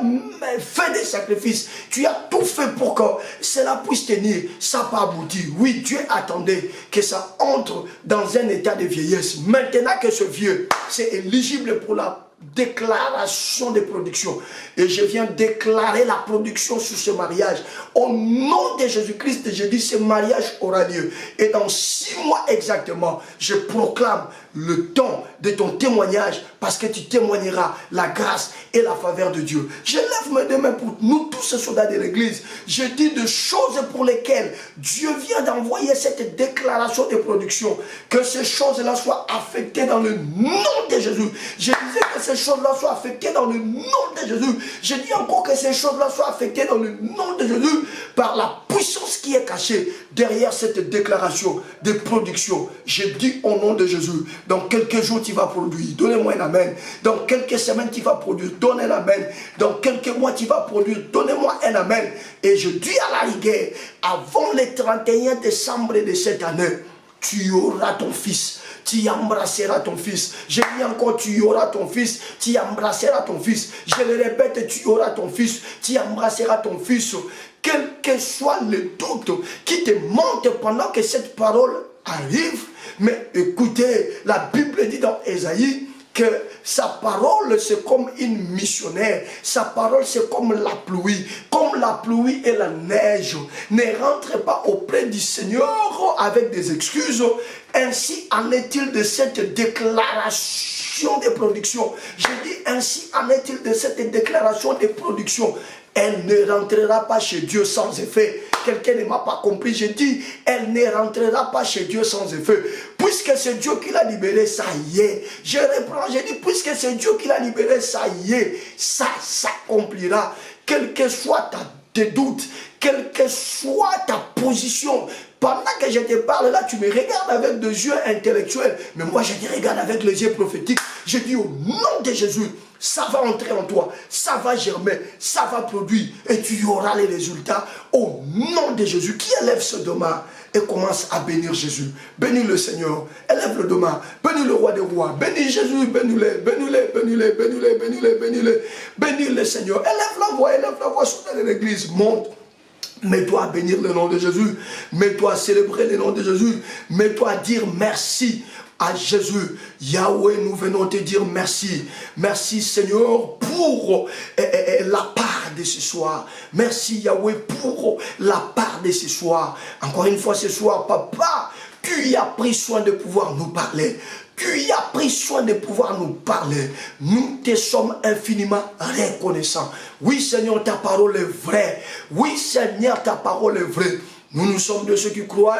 fait des sacrifices. Tu as tout fait pour que cela puisse tenir. Ça n'a pas abouti. Oui, Dieu attendait que ça entre dans un état de vieillesse. Maintenant que ce vieux, c'est éligible pour la déclaration de production. Et je viens déclarer la production sur ce mariage. Au nom de Jésus-Christ, je dis ce mariage aura lieu. Et dans 6 mois exactement, je proclame le temps de ton témoignage parce que tu témoigneras la grâce et la faveur de Dieu. Je lève mes deux mains pour nous tous ces soldats de l'église. Je dis de choses pour lesquelles Dieu vient d'envoyer cette déclaration de production. Que ces choses-là soient affectées dans le nom de Jésus. Je disais que ces choses-là soient affectées dans le nom de Jésus. Je dis encore que ces choses-là soient affectées dans le nom de Jésus par la puissance qui est cachée derrière cette déclaration de production. Je dis au nom de Jésus, dans quelques jours tu vas produire, donnez-moi un amen. Dans quelques semaines tu vas produire, donne un amen. Dans quelques mois tu vas produire, donnez-moi un amen. Et je dis à la rigueur, avant le 31 décembre de cette année, tu auras ton fils. Tu embrasseras ton fils. Je dis encore, tu auras ton fils. Tu embrasseras ton fils. Je le répète, tu auras ton fils. Tu embrasseras ton fils. Quel que soit le doute qui te monte pendant que cette parole arrive. Mais écoutez, la Bible dit dans Ésaïe que sa parole c'est comme une missionnaire, sa parole c'est comme la pluie et la neige. Ne rentre pas auprès du Seigneur avec des excuses. Ainsi en est-il de cette déclaration de production. Je dis ainsi en est-il de cette déclaration de production. Elle ne rentrera pas chez Dieu sans effet. Quelqu'un ne m'a pas compris. Je dis, elle ne rentrera pas chez Dieu sans effet. Puisque c'est Dieu qui l'a libéré, ça y est. Je reprends, je dis, puisque c'est Dieu qui l'a libéré, ça y est. Ça s'accomplira. Quel que soit tes doutes, quelle que soit ta position. Pendant que je te parle là, tu me regardes avec des yeux intellectuels. Mais moi, je te regarde avec les yeux prophétiques. Je dis au nom de Jésus, ça va entrer en toi, ça va germer, ça va produire et tu y auras les résultats au nom de Jésus. Qui élève ce demain et commence à bénir Jésus? Bénis le Seigneur, élève le demain, bénis le roi des rois, bénis Jésus, bénis-le, bénis-le, bénis-le, bénis-le, bénis-le, bénis-le, bénis le Seigneur. Élève la voix sur l'église, monte. Mets-toi à bénir le nom de Jésus, mets-toi à célébrer le nom de Jésus, mets-toi à dire merci à Jésus. Yahweh, nous venons te dire merci. Merci Seigneur pour la part de ce soir. Merci Yahweh pour la part de ce soir. Encore une fois ce soir, Papa, tu y as pris soin de pouvoir nous parler. Tu y as pris soin de pouvoir nous parler. Nous te sommes infiniment reconnaissants. Oui Seigneur, ta parole est vraie. Oui Seigneur, ta parole est vraie. Nous sommes de ceux qui croient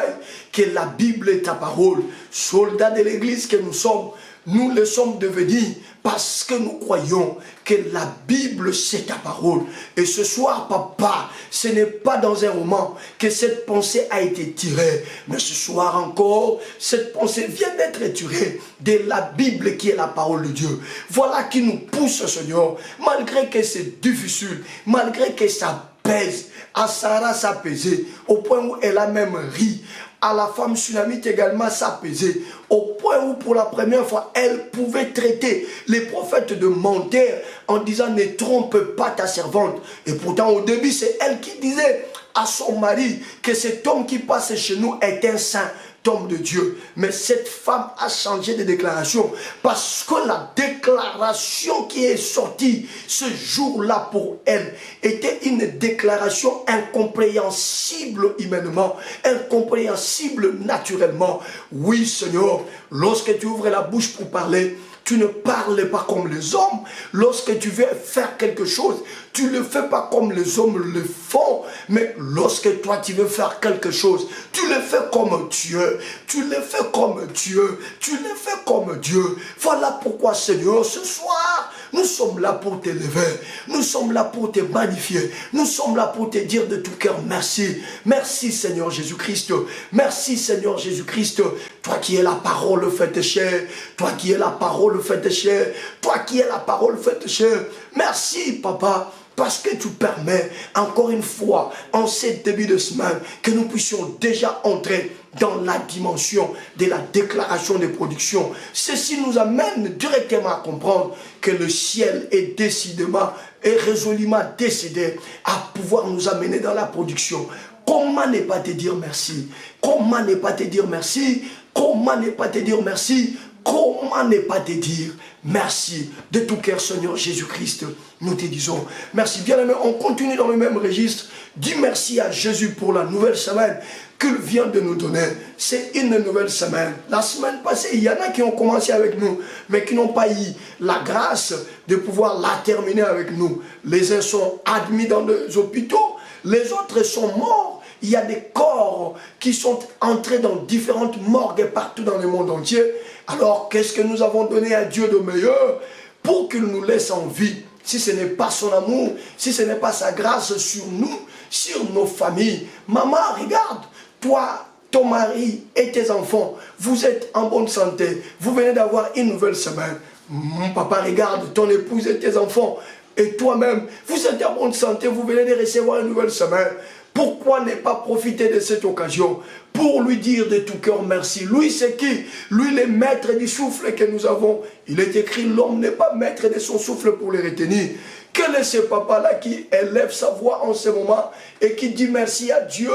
que la Bible est ta parole. Soldats de l'église que nous le sommes devenus parce que nous croyons que la Bible c'est ta parole. Et ce soir, Papa, ce n'est pas dans un roman que cette pensée a été tirée. Mais ce soir encore, cette pensée vient d'être tirée de la Bible qui est la parole de Dieu. Voilà qui nous pousse, Seigneur, malgré que c'est difficile, malgré que ça pèse. À Sarah, ça pesait, au point où elle a même ri. À la femme sunamite également, ça pesait, au point où pour la première fois, elle pouvait traiter les prophètes de menteurs en disant ne trompe pas ta servante. Et pourtant au début, c'est elle qui disait à son mari que cet homme qui passe chez nous est un saint homme de Dieu. Mais cette femme a changé de déclaration parce que la déclaration qui est sortie ce jour-là pour elle était une déclaration incompréhensible humainement, incompréhensible naturellement. Oui Seigneur, lorsque tu ouvres la bouche pour parler, tu ne parles pas comme les hommes. Lorsque tu veux faire quelque chose, tu ne le fais pas comme les hommes le font. Mais lorsque toi tu veux faire quelque chose, tu le fais comme Dieu. Tu le fais comme Dieu. Tu le fais comme Dieu. Voilà pourquoi Seigneur, ce soir, nous sommes là pour t'élever. Nous sommes là pour te magnifier. Nous sommes là pour te dire de tout cœur merci. Merci Seigneur Jésus-Christ. Merci Seigneur Jésus-Christ. Toi qui es la parole faite chair. Toi qui es la parole faite chair. Toi qui es la parole faite chair. Merci Papa. Parce que tu permets, encore une fois, en ce début de semaine, que nous puissions déjà entrer dans la dimension de la déclaration de production. Ceci nous amène directement à comprendre que le ciel est décidément et résolument décidé à pouvoir nous amener dans la production. Comment ne pas te dire merci? Comment ne pas te dire merci? Comment ne pas te dire merci? Comment ne pas te dire merci. De tout cœur, Seigneur Jésus-Christ, nous te disons merci. Bien-aimé, on continue dans le même registre. Dis merci à Jésus pour la nouvelle semaine qu'il vient de nous donner. C'est une nouvelle semaine. La semaine passée, il y en a qui ont commencé avec nous, mais qui n'ont pas eu la grâce de pouvoir la terminer avec nous. Les uns sont admis dans les hôpitaux, les autres sont morts. Il y a des corps qui sont entrés dans différentes morgues partout dans le monde entier. Alors, qu'est-ce que nous avons donné à Dieu de meilleur pour qu'il nous laisse en vie? Si ce n'est pas son amour, si ce n'est pas sa grâce sur nous, sur nos familles. Maman, regarde, toi, ton mari et tes enfants, vous êtes en bonne santé. Vous venez d'avoir une nouvelle semaine. Mon papa, regarde, ton épouse et tes enfants. Et toi-même, vous êtes en bonne santé. Vous venez de recevoir une nouvelle semaine. Pourquoi ne pas profiter de cette occasion pour lui dire de tout cœur merci? Lui, c'est qui? Lui, le maître du souffle que nous avons. Il est écrit, l'homme n'est pas maître de son souffle pour le retenir. Quel est ce papa-là qui élève sa voix en ce moment et qui dit merci à Dieu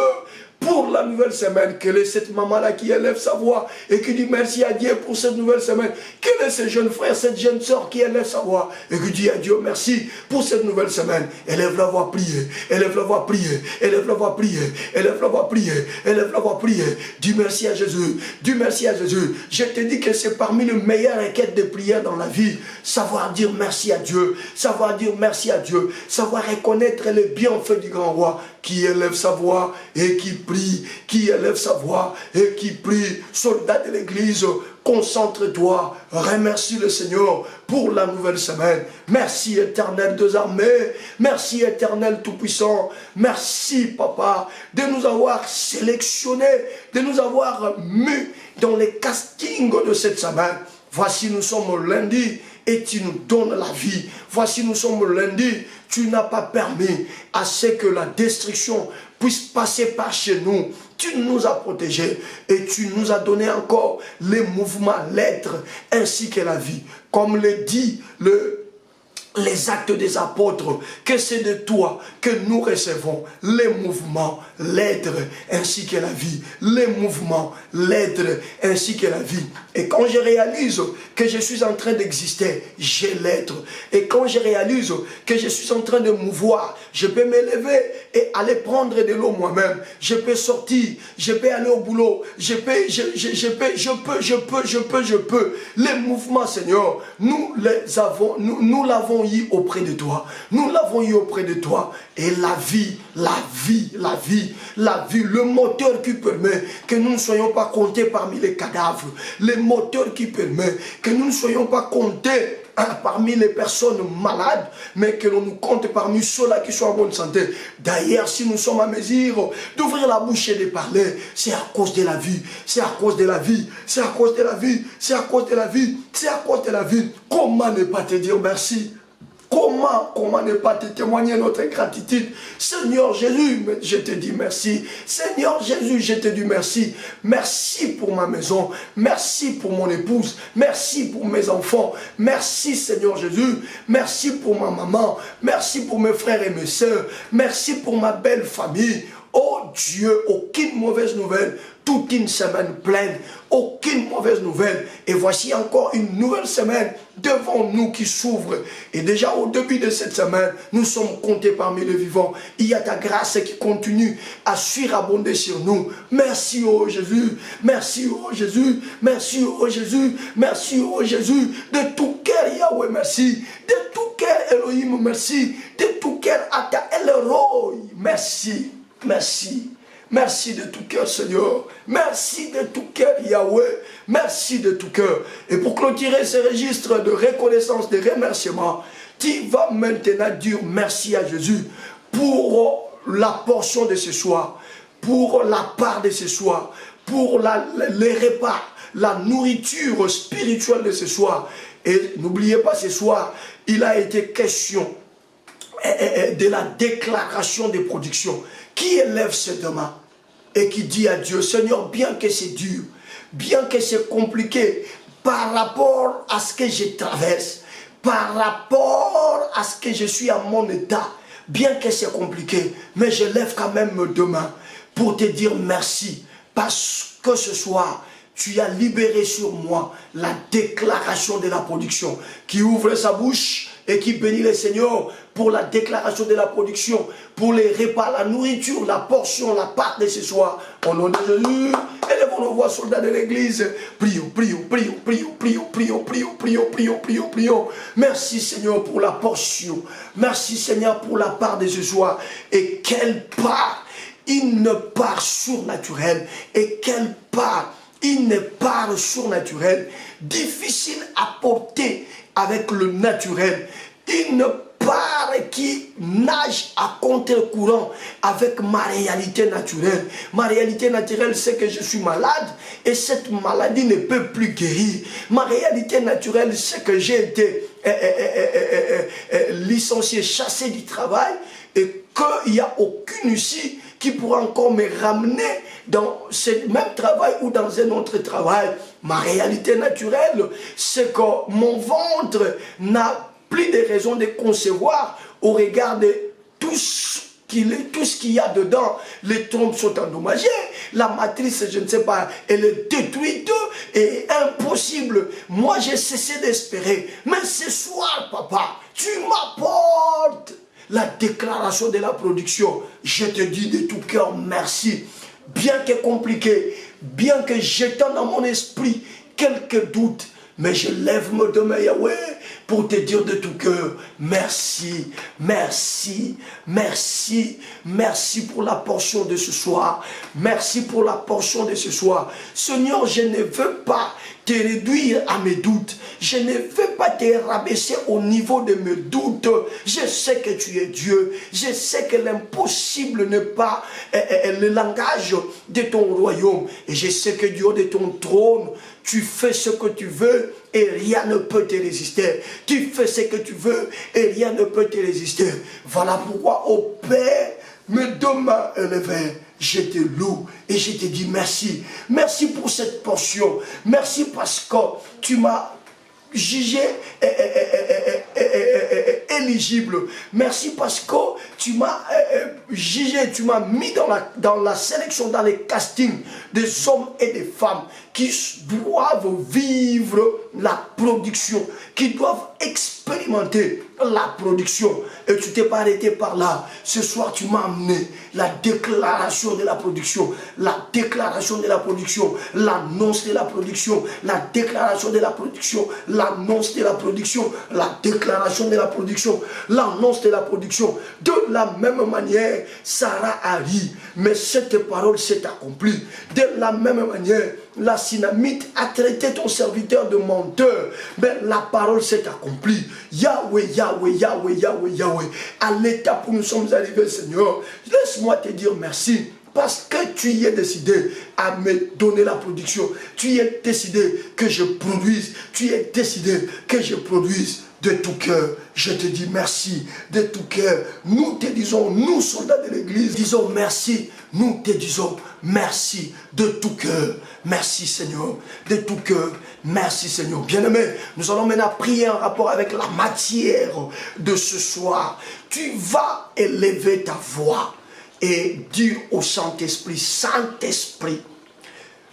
pour la nouvelle semaine? Quelle est cette maman-là qui élève sa voix et qui dit merci à Dieu pour cette nouvelle semaine? Quel est ce jeune frère, cette jeune soeur qui élève sa voix et qui dit à Dieu merci pour cette nouvelle semaine? Élève la voix, prier, élève la voix, prier, élève la voix, prier, élève la voix, prier, élève la voix, prier. Dis merci à Jésus, dis merci à Jésus. Je te dis que c'est parmi les meilleures requêtes de prière dans la vie. Savoir dire merci à Dieu, savoir dire merci à Dieu, savoir reconnaître les bienfaits du grand roi qui élève sa voix et qui prie, qui élève sa voix et qui prie. Soldat de l'église, concentre-toi, remercie le Seigneur pour la nouvelle semaine. Merci éternel des armées, merci éternel tout-puissant, merci papa de nous avoir sélectionnés, de nous avoir mis dans les castings de cette semaine. Voici nous sommes lundi et tu nous donnes la vie. Voici nous sommes lundi, tu n'as pas permis à ce que la destruction puisse passer par chez nous. Tu nous as protégés et tu nous as donné encore les mouvements, l'être ainsi que la vie. Comme le dit les actes des apôtres, que c'est de toi que nous recevons les mouvements, l'être ainsi que la vie. Les mouvements, l'être ainsi que la vie. Et quand je réalise que je suis en train d'exister, j'ai l'être. Et quand je réalise que je suis en train de mouvoir, je peux m'élever et aller prendre de l'eau moi-même. Je peux sortir, je peux aller au boulot, je peux. Les mouvements, Seigneur, nous l'avons eu auprès de toi. Nous l'avons eu auprès de toi. Et la vie, le moteur qui permet que nous ne soyons pas comptés parmi les cadavres. Le moteur qui permet que nous ne soyons pas comptés parmi les personnes malades, mais que l'on nous compte parmi ceux-là qui sont en bonne santé. D'ailleurs, si nous sommes à mesure d'ouvrir la bouche et de parler, c'est à cause de la vie, c'est à cause de la vie, c'est à cause de la vie, c'est à cause de la vie, c'est à cause de la vie. Comment ne pas te dire merci? Comment ne pas te témoigner notre gratitude? Seigneur Jésus, je te dis merci. Seigneur Jésus, je te dis merci. Merci pour ma maison. Merci pour mon épouse. Merci pour mes enfants. Merci Seigneur Jésus. Merci pour ma maman. Merci pour mes frères et mes sœurs. Merci pour ma belle famille. Oh Dieu, aucune mauvaise nouvelle, toute une semaine pleine, aucune mauvaise nouvelle. Et voici encore une nouvelle semaine devant nous qui s'ouvre. Et déjà au début de cette semaine, nous sommes comptés parmi les vivants. Il y a ta grâce qui continue à surabonder sur nous. Merci oh Jésus, merci oh Jésus, merci oh Jésus, merci oh Jésus. De tout cœur Yahweh, merci. De tout cœur Elohim, merci. De tout cœur Ata El-Roi, merci. Merci. Merci de tout cœur, Seigneur. Merci de tout cœur, Yahweh. Merci de tout cœur. Et pour clôturer ce registre de reconnaissance, de remerciements, tu vas maintenant dire merci à Jésus pour la portion de ce soir, pour la part de ce soir, pour les repas, la nourriture spirituelle de ce soir. Et n'oubliez pas, ce soir, il a été question de la déclaration des productions. Qui élève ses mains et qui dit à Dieu, Seigneur, bien que c'est dur, bien que c'est compliqué, par rapport à ce que je traverse, par rapport à ce que je suis à mon état, bien que c'est compliqué, mais je lève quand même mes deux mains pour te dire merci, parce que ce soir, tu as libéré sur moi la déclaration de la production. Qui ouvre sa bouche et qui bénit le Seigneur pour la déclaration de la production, pour les repas, la nourriture, la portion, la part de ce soir. Au nom de Jésus, élevons nos voix, soldats de l'église. Prions, prions, prions, prions, prions, prions, prions, prions, prions, prions, prions. Merci Seigneur pour la portion. Merci Seigneur pour la part de ce soir. Et quelle part, une part surnaturelle. Et quelle part, une part surnaturelle, difficile à porter avec le naturel. Une part qui nage à contre-courant avec ma réalité naturelle. Ma réalité naturelle, c'est que je suis malade et cette maladie ne peut plus guérir. Ma réalité naturelle, c'est que j'ai été licencié, chassé du travail et qu'il n'y a aucune issue qui pourra encore me ramener dans ce même travail ou dans un autre travail. Ma réalité naturelle, c'est que mon ventre n'a plus de raison de concevoir au regard de tout ce qu'il y a dedans. Les trompes sont endommagées, la matrice, je ne sais pas, elle est détruite et impossible. Moi, j'ai cessé d'espérer. Mais ce soir, papa, tu m'apportes la déclaration de la production. Je te dis de tout cœur merci. Bien que compliqué, bien que j'étends dans mon esprit quelques doutes, mais je lève mes deux mains, Yahweh, pour te dire de tout cœur, merci, merci, merci, merci pour la portion de ce soir. Merci pour la portion de ce soir. Seigneur, je ne veux pas te réduire à mes doutes. Je ne veux pas te rabaisser au niveau de mes doutes. Je sais que tu es Dieu. Je sais que l'impossible n'est pas le langage de ton royaume. Et je sais que du haut de ton trône, tu fais ce que tu veux et rien ne peut te résister. Tu fais ce que tu veux et rien ne peut te résister. Voilà pourquoi, ô Père, mes deux mains élevées, je te loue et je te dis merci. Merci pour cette portion. Merci parce que tu m'as jugé éligible. Merci parce que tu m'as jugé, tu m'as mis dans la sélection, dans les castings des hommes et des femmes qui doivent vivre la production, qui doivent expérimenter la production. Et tu t'es pas arrêté par là. Ce soir, tu m'as amené la déclaration de la production, la déclaration de la production, l'annonce de la production, la déclaration de la production, l'annonce de la production, la déclaration de la production, l'annonce de la production. De la même manière, Sarah a ri, mais cette parole s'est accomplie. De la même manière, la Synamite a traité ton serviteur de menteur, mais la parole s'est accomplie. Yahweh, Yahweh, Yahweh, Yahweh, Yahweh. À l'étape où nous sommes arrivés, Seigneur, laisse-moi te dire merci. Parce que tu y es décidé à me donner la production. Tu y es décidé que je produise. Tu y es décidé que je produise de tout cœur. Je te dis merci de tout cœur. Nous te disons, nous soldats de l'église, disons merci. Nous te disons merci de tout cœur. Merci Seigneur, de tout cœur. Merci Seigneur. Bien-aimé, nous allons maintenant prier en rapport avec la matière de ce soir. Tu vas élever ta voix et dire au Saint-Esprit, Saint-Esprit,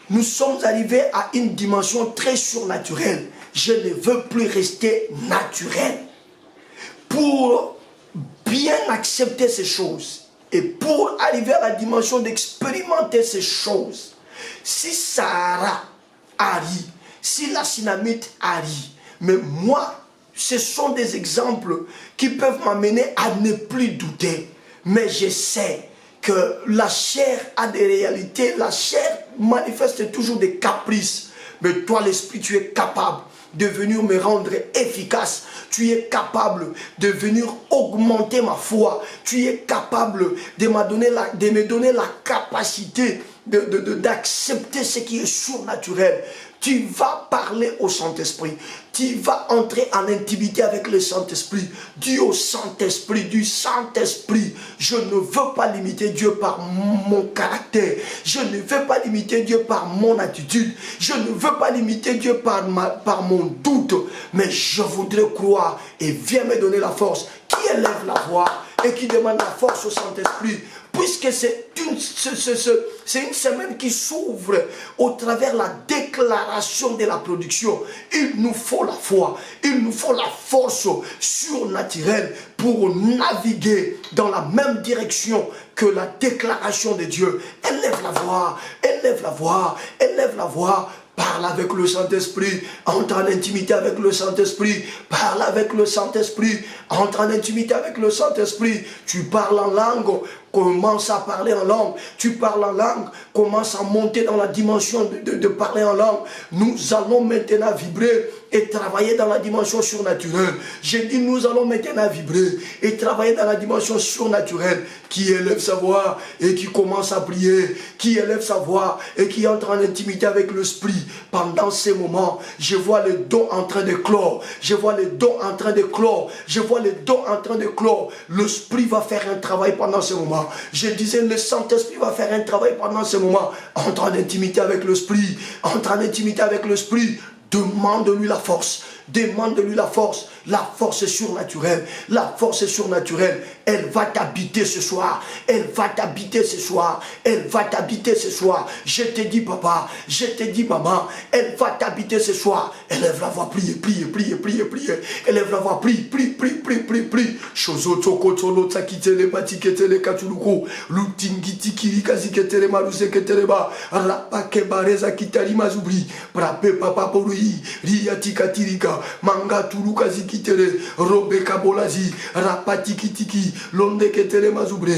nous sommes arrivés à une dimension très surnaturelle. Je ne veux plus rester naturel. Pour bien accepter ces choses et pour arriver à la dimension d'expérimenter ces choses, si Sarah a ri, si la Synamite a ri, mais moi, ce sont des exemples qui peuvent m'amener à ne plus douter. Mais je sais que la chair a des réalités, la chair manifeste toujours des caprices. Mais toi, l'esprit, tu es capable de venir me rendre efficace. Tu es capable de venir augmenter ma foi. Tu es capable de me donner la capacité d'accepter ce qui est surnaturel. Tu vas parler au Saint-Esprit. Tu vas entrer en intimité avec le Saint-Esprit. Dis au Saint-Esprit, du Saint-Esprit, je ne veux pas limiter Dieu par mon caractère. Je ne veux pas limiter Dieu par mon attitude. Je ne veux pas limiter Dieu par mon doute. Mais je voudrais croire et viens me donner la force. Qui élève la voix et qui demande la force au Saint-Esprit puisque c'est une semaine qui s'ouvre au travers la déclaration de la production. Il nous faut la foi, il nous faut la force surnaturelle pour naviguer dans la même direction que la déclaration de Dieu. Élève la voix, élève la voix, élève la voix. Parle avec le Saint-Esprit, entre en intimité avec le Saint-Esprit, parle avec le Saint-Esprit, entre en intimité avec le Saint-Esprit. Tu parles en langue, commence à parler en langue. Tu parles en langue, commence à monter dans la dimension de parler en langue. Nous allons maintenant vibrer et travailler dans la dimension surnaturelle. J'ai dit nous allons maintenant vibrer et travailler dans la dimension surnaturelle. Qui élève sa voix et qui commence à prier, qui élève sa voix et qui entre en intimité avec l'Esprit. Pendant ces moments, je vois les dons en train de clore. Je vois les dons en train de clore. Je vois les dons en train de clore. L'Esprit va faire un travail pendant ce moment. Je disais, le Saint-Esprit va faire un travail pendant ce moment. Entre en intimité avec l'Esprit. Entre en intimité avec l'Esprit. Demande-lui la force. Demande-lui la force. La force surnaturelle. La force surnaturelle. Elle va t'habiter ce soir. Elle va t'habiter ce soir. Elle va t'habiter ce soir. Je te dis papa. Je te dis maman. Elle va t'habiter ce soir. Élève la voix. Prie, prie, prie, prie, prie. Élève la voix. Prie, prie, prie, prie, prie, prie. Chozo toko tolo tsakitele batiketele katuluku. Lutingiti kirikaziketele maruzeketele ba. Rapake bareza kitali mazubri. Prape papa porui. Riatika tirika. Manga turuka zikitere. Robe kabolazi. Rapati kitiki. L'onde que te les mazoubre,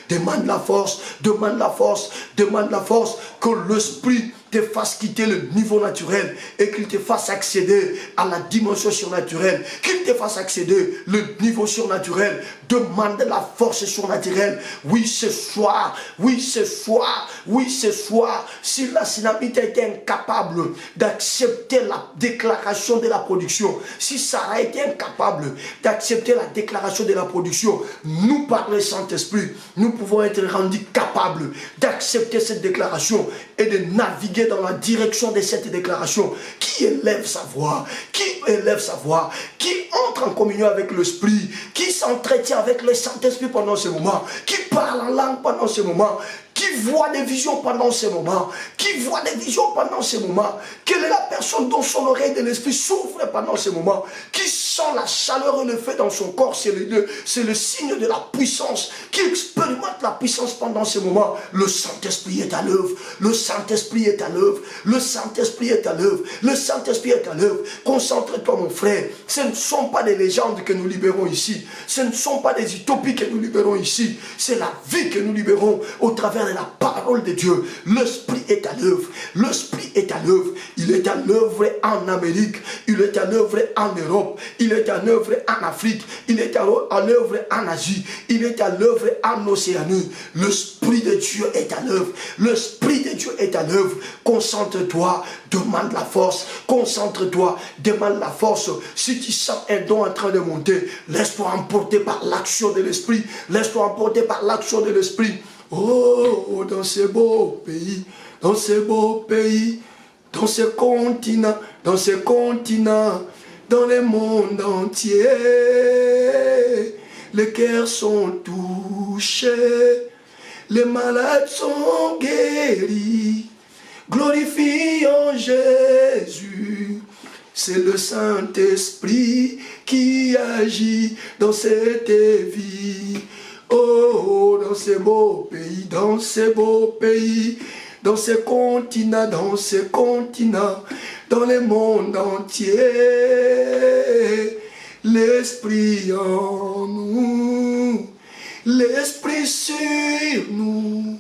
demande la force, demande la force, demande la force, que l'Esprit te fasse quitter le niveau naturel et qu'il te fasse accéder à la dimension surnaturelle, qu'il te fasse accéder le niveau surnaturel. Demande la force surnaturelle. Oui, ce soir, oui, ce soir, oui, ce soir, si la Synamite était incapable d'accepter la déclaration de la production, si Sarah était incapable d'accepter la déclaration de la production, nous, par le Saint-Esprit, nous pouvons être rendus capables d'accepter cette déclaration et de naviguer dans la direction de cette déclaration. Qui élève sa voix, qui élève sa voix, qui entre en communion avec l'Esprit, qui s'entretient avec le Saint-Esprit pendant ce moment, qui parle en langue pendant ce moment, qui voit des visions pendant ce moment, qui voit des visions pendant ce moment. Quelle est la personne dont son oreille de l'Esprit souffre pendant ce moment, qui sent la chaleur et le feu dans son corps, c'est le signe de la puissance, qui expérimente la puissance pendant ce moment. Le Saint-Esprit est à l'œuvre, le Saint-Esprit est à l'œuvre, le Saint-Esprit est à l'œuvre, le Saint-Esprit est à l'œuvre. Concentre-toi mon frère, ce ne sont pas des légendes que nous libérons ici, ce ne sont pas des utopies que nous libérons ici, c'est la vie que nous libérons au travers de la parole de Dieu. L'Esprit est à l'œuvre, l'Esprit est à l'œuvre, il est à l'œuvre en Amérique, il est à l'œuvre en Europe, il est à l'œuvre en Afrique, il est à l'œuvre en Asie, il est à l'œuvre en Océanie. L'Esprit de Dieu est à l'œuvre, l'Esprit de Dieu est à l'œuvre. Concentre-toi, demande la force, concentre-toi, demande la force. Si tu sens un don en train de monter, laisse-toi emporter par l'action de l'Esprit, laisse-toi emporter par l'action de l'Esprit. Oh, dans ce beau pays, dans ce beau pays, dans ce continent, dans ce continent, dans le monde entier, les cœurs sont touchés, les malades sont guéris, glorifions Jésus. C'est le Saint-Esprit qui agit dans cette vie. Oh, dans ce beau pays, dans ce beau pays, dans ce continent, dans le monde entier, l'Esprit en nous, l'Esprit sur nous,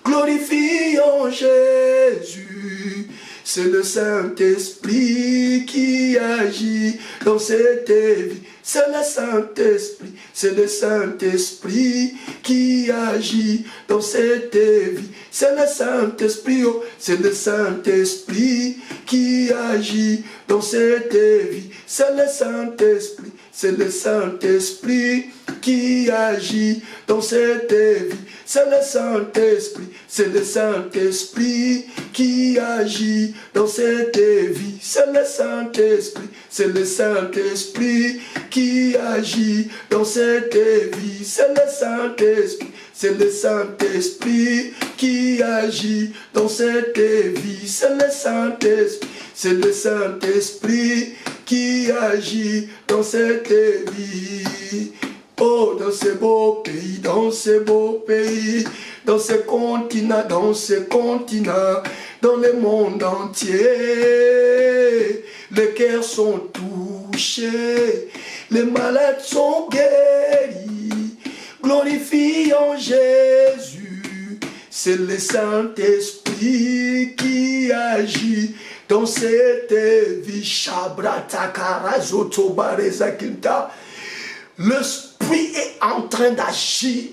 glorifions Jésus. C'est le Saint-Esprit qui agit dans cette vie. C'est le Saint-Esprit qui agit dans cette vie. C'est le Saint-Esprit, oh, c'est le Saint-Esprit qui agit dans cette vie. C'est le Saint-Esprit, c'est le Saint-Esprit qui agit dans cette vie. C'est le Saint-Esprit, c'est le Saint-Esprit qui agit dans cette vie. C'est le Saint-Esprit, c'est le Saint-Esprit qui agit dans cette vie. C'est le Saint-Esprit, c'est le Saint-Esprit qui agit dans cette vie. C'est le Saint-Esprit, c'est le Saint-Esprit qui agit dans cette vie. Oh, dans ce beau pays, dans ce beau pays, dans ce continent, dans le monde entier, les cœurs sont touchés, les malades sont guéris, glorifions Jésus. C'est le Saint-Esprit qui agit dans cette vie. L'Esprit est en train d'agir.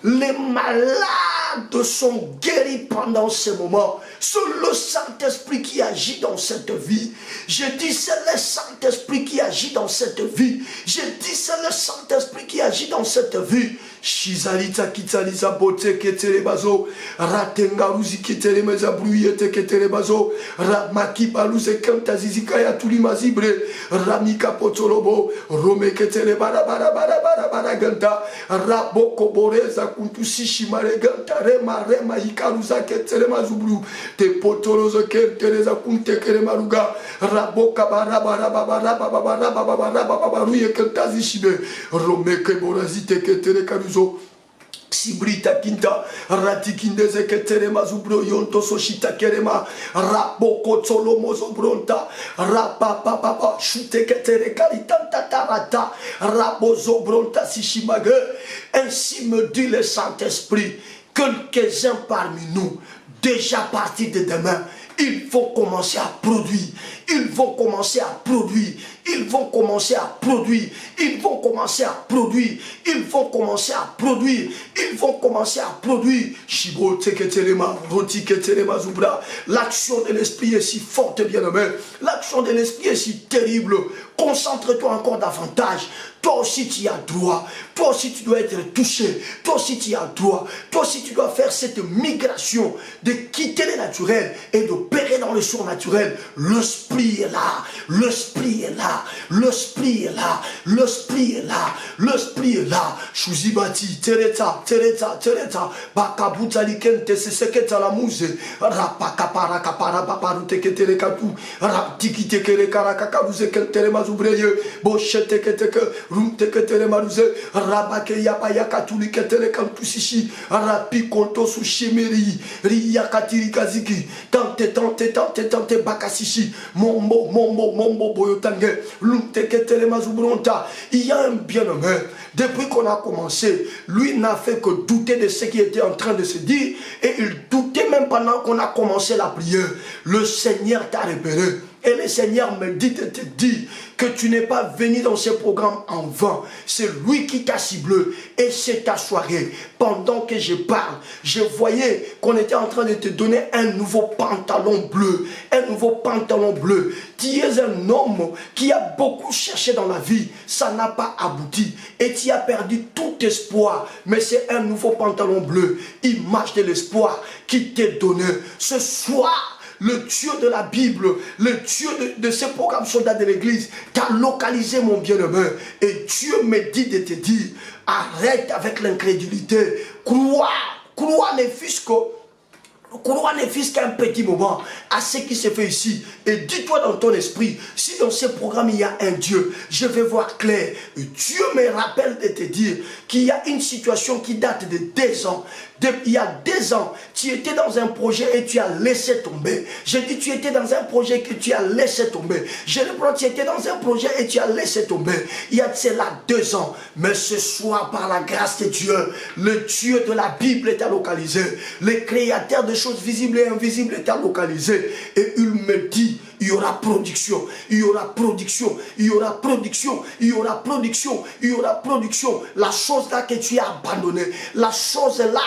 Les malades sont guéris pendant ce moment. C'est le Saint-Esprit qui agit dans cette vie. Je dis c'est le Saint-Esprit qui agit dans cette vie. Je dis c'est le Saint-Esprit qui agit dans cette vie. Shizalita kitaliza bote ketere bazo ratengaruzi ketere meza bruyete ketere bazo ramaki baluze kanta zizika ya tulima zibre ramika potorobo rome ketere bara ganta raboko boreza kuntu shishimare ganta rema hikaruza ketere mazubru te potorozo ketere za kunte kere maruga raboka bara ruye kanta zishibe rome ke borazite ketere karuzo Sibrita kinta ratikindeze ketere mazubro yonto soshita kerema raboko tsolomo zobronta rapapapa shute ketere kalitanta tarata rabozo bronta sishimage. Ainsi me dit le Saint-Esprit, quelques-uns parmi nous, déjà partis de demain, ils vont commencer à produire. Ils vont commencer à produire. Ils vont commencer à produire. Ils vont commencer à produire. Ils vont commencer à produire. Ils vont commencer à produire. L'action de l'Esprit est si forte, bien-aimé. L'action de l'Esprit est si terrible. Concentre-toi encore davantage. Toi aussi tu as droit. Toi aussi tu dois être touché. Toi aussi tu as droit. Toi aussi tu dois faire cette migration de quitter le naturel et d'opérer dans le surnaturel. L'Esprit est là. L'Esprit est là. L'Esprit est là. L'Esprit est là. L'Esprit est là. Shuzibati, tereta. Bakabuta likente seseketa la muse. Rapakapara kapara paparute ketere katu. Raptikite kere karakakabuze kentere mazubreye. Boshete keteke. Rumteketere maruze. Rabake yapayaka tuliketere kantusishi. Rapi konto sushimeri. Riyakatiri kaziki. Tante bakasishi. Mombo boyotange. Lumteketere mazubronta. Il y a un bien-aimé. Depuis qu'on a commencé, lui n'a fait que douter de ce qui était en train de se dire. Et il doutait même pendant qu'on a commencé la prière. Le Seigneur t'a repéré. Et le Seigneur me dit de te dire que tu n'es pas venu dans ce programme en vain. C'est lui qui t'a ciblé. Et c'est ta soirée. Pendant que je parle, je voyais qu'on était en train de te donner un nouveau pantalon bleu. Un nouveau pantalon bleu. Tu es un homme qui a beaucoup cherché dans la vie. Ça n'a pas abouti. Et tu as perdu tout espoir. Mais c'est un nouveau pantalon bleu. Image de l'espoir qui t'est donné. Ce soir, le Dieu de la Bible, le Dieu de ce programme soldat de l'église, t'a localisé, mon bien-aimé. Et Dieu me dit de te dire, arrête avec l'incrédulité. Crois ne fût-ce qu'un petit moment à ce qui se fait ici. Et dis-toi dans ton esprit, si dans ce programme il y a un Dieu, je vais voir clair. Et Dieu me rappelle de te dire qu'il y a une situation qui date de 2 ans. Il y a 2 ans, tu étais dans un projet et tu as laissé tomber. Je dis tu étais dans un projet que tu as laissé tomber. Je reprends, tu étais dans un projet et tu as laissé tomber. Il y a de cela 2 ans. Mais ce soir, par la grâce de Dieu, le Dieu de la Bible est à localiser. Le créateur de choses visibles et invisibles est à localiser. Et il me dit il y aura production, il y aura production, il y aura production, il y aura production, il y aura production. La chose là que tu as abandonnée, la chose là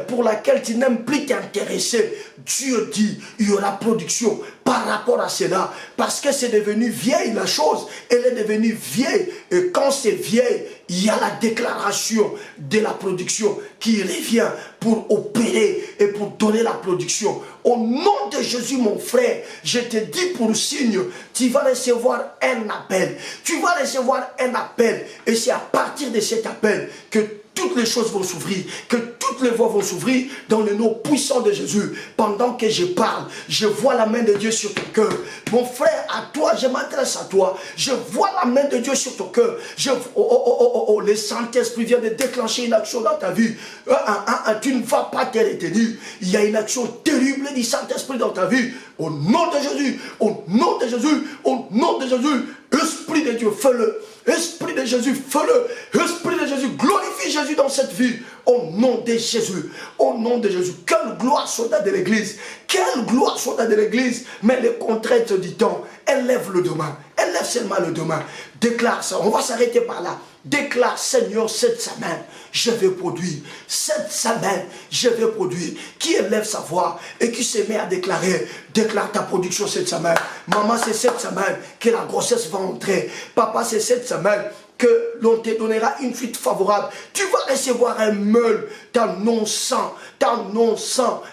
pour laquelle tu n'aimes plus t'intéresser, Dieu dit, il y aura production par rapport à cela, parce que c'est devenu vieille la chose, elle est devenue vieille, et quand c'est vieille, il y a la déclaration de la production qui revient pour opérer et pour donner la production. Au nom de Jésus, mon frère, je te dis pour signe, tu vas recevoir un appel. Tu vas recevoir un appel. Et c'est à partir de cet appel que toutes les choses vont s'ouvrir, que toutes les voies vont s'ouvrir dans le nom puissant de Jésus. Pendant que je parle, je vois la main de Dieu sur ton cœur. Mon frère, à toi, je m'adresse à toi. Je vois la main de Dieu sur ton cœur. Le Saint-Esprit vient de déclencher une action dans ta vie. Tu ne vas pas te retenir. Il y a une action terrible du Saint-Esprit dans ta vie. Au nom de Jésus, au nom de Jésus, au nom de Jésus, Esprit de Dieu, fais-le. Esprit de Jésus, fais-le. Esprit de Jésus, glorifie Jésus dans cette vie. Au nom de Jésus. Au nom de Jésus. Quelle gloire soit de l'église. Quelle gloire soit de l'église. Mais les contraintes du temps, elle lève le demain. Elle lève seulement le demain. Déclare ça. On va s'arrêter par là. Déclare, Seigneur, cette semaine, je vais produire. Cette semaine, je vais produire. Qui élève sa voix et qui se met à déclarer, déclare ta production cette semaine. Maman, c'est cette semaine que la grossesse va entrer. Papa, c'est cette semaine que l'on te donnera une suite favorable. Tu vas recevoir un mail t'annonçant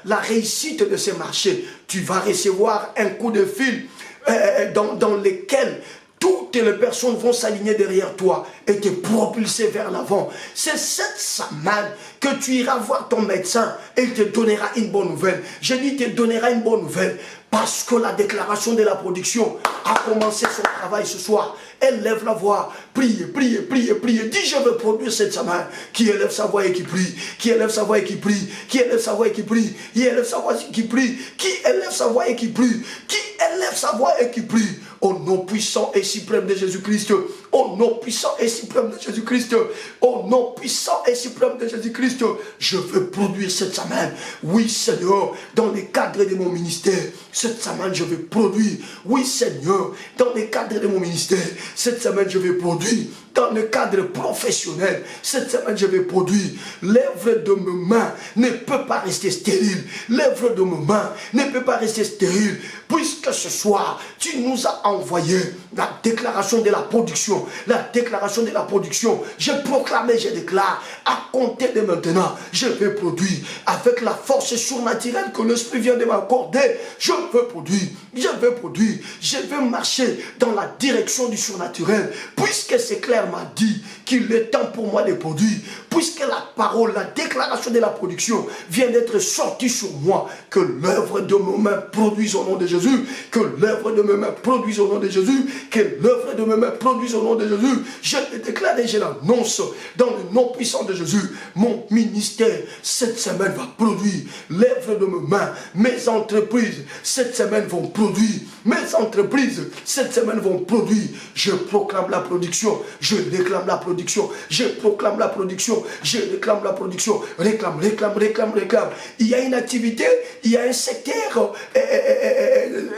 la réussite de ce marché. Tu vas recevoir un coup de fil dans lequel toutes les personnes vont s'aligner derrière toi et te propulser vers l'avant. C'est cette semaine que tu iras voir ton médecin et il te donnera une bonne nouvelle. Je dis, il te donnera une bonne nouvelle parce que la déclaration de la production a commencé son travail ce soir. Elle lève la voix, prie, prie, prie, prie. Dis, je veux produire cette semaine. Qui élève sa voix et qui prie. Qui élève sa voix et qui prie. Qui élève sa voix et qui prie. Qui élève sa voix et qui prie. Qui élève sa voix et qui prie. Qui élève sa voix et qui prie. Au nom puissant et suprême de Jésus-Christ. Au nom puissant et suprême de Jésus-Christ. Au nom puissant et suprême de Jésus-Christ. Je veux produire cette semaine. Oui, Seigneur, dans le cadre de mon ministère. Cette semaine, je vais produire. Oui, Seigneur, dans le cadre de mon ministère. Cette semaine, je vais produire. Dans le cadre professionnel, cette semaine, je vais produire. L'œuvre de mes mains ne peut pas rester stérile. L'œuvre de mes mains ne peut pas rester stérile. Puisque ce soir, tu nous as envoyé la déclaration de la production. La déclaration de la production. Je proclame et je déclare, à compter de maintenant, je vais produire. Avec la force surnaturelle que l'Esprit vient de m'accorder, je veux produire. Je veux produire. Je veux marcher dans la direction du surnaturel. Puisque c'est clair, m'a dit qu'il est temps pour moi de produire, puisque la parole, la déclaration de la production vient d'être sortie sur moi, que l'œuvre de mes mains produise au nom de Jésus, que l'œuvre de mes mains produise au nom de Jésus, que l'œuvre de mes mains produise au nom de Jésus. Je le déclare et je l'annonce dans le nom puissant de Jésus. Mon ministère cette semaine va produire. L'œuvre de mes mains, mes entreprises cette semaine vont produire. Mes entreprises cette semaine vont produire. Je proclame la production. Je réclame la production. Je proclame la production. Je réclame la production. Réclame, réclame, réclame, réclame. Il y a une activité, il y a un secteur,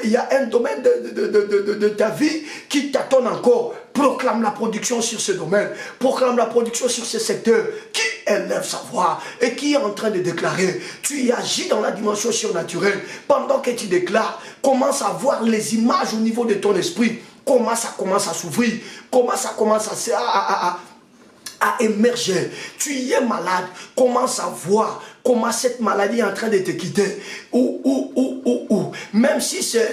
il y a un domaine de ta vie qui t'attend encore. Proclame la production sur ce domaine. Proclame la production sur ce secteur. Qui élève sa voix et qui est en train de déclarer. Tu y agis dans la dimension surnaturelle. Pendant que tu déclares, commence à voir les images au niveau de ton esprit. Comment ça commence à s'ouvrir. Comment ça commence à émerger. Tu y es malade. Commence à voir comment cette maladie est en train de te quitter. Même si c'est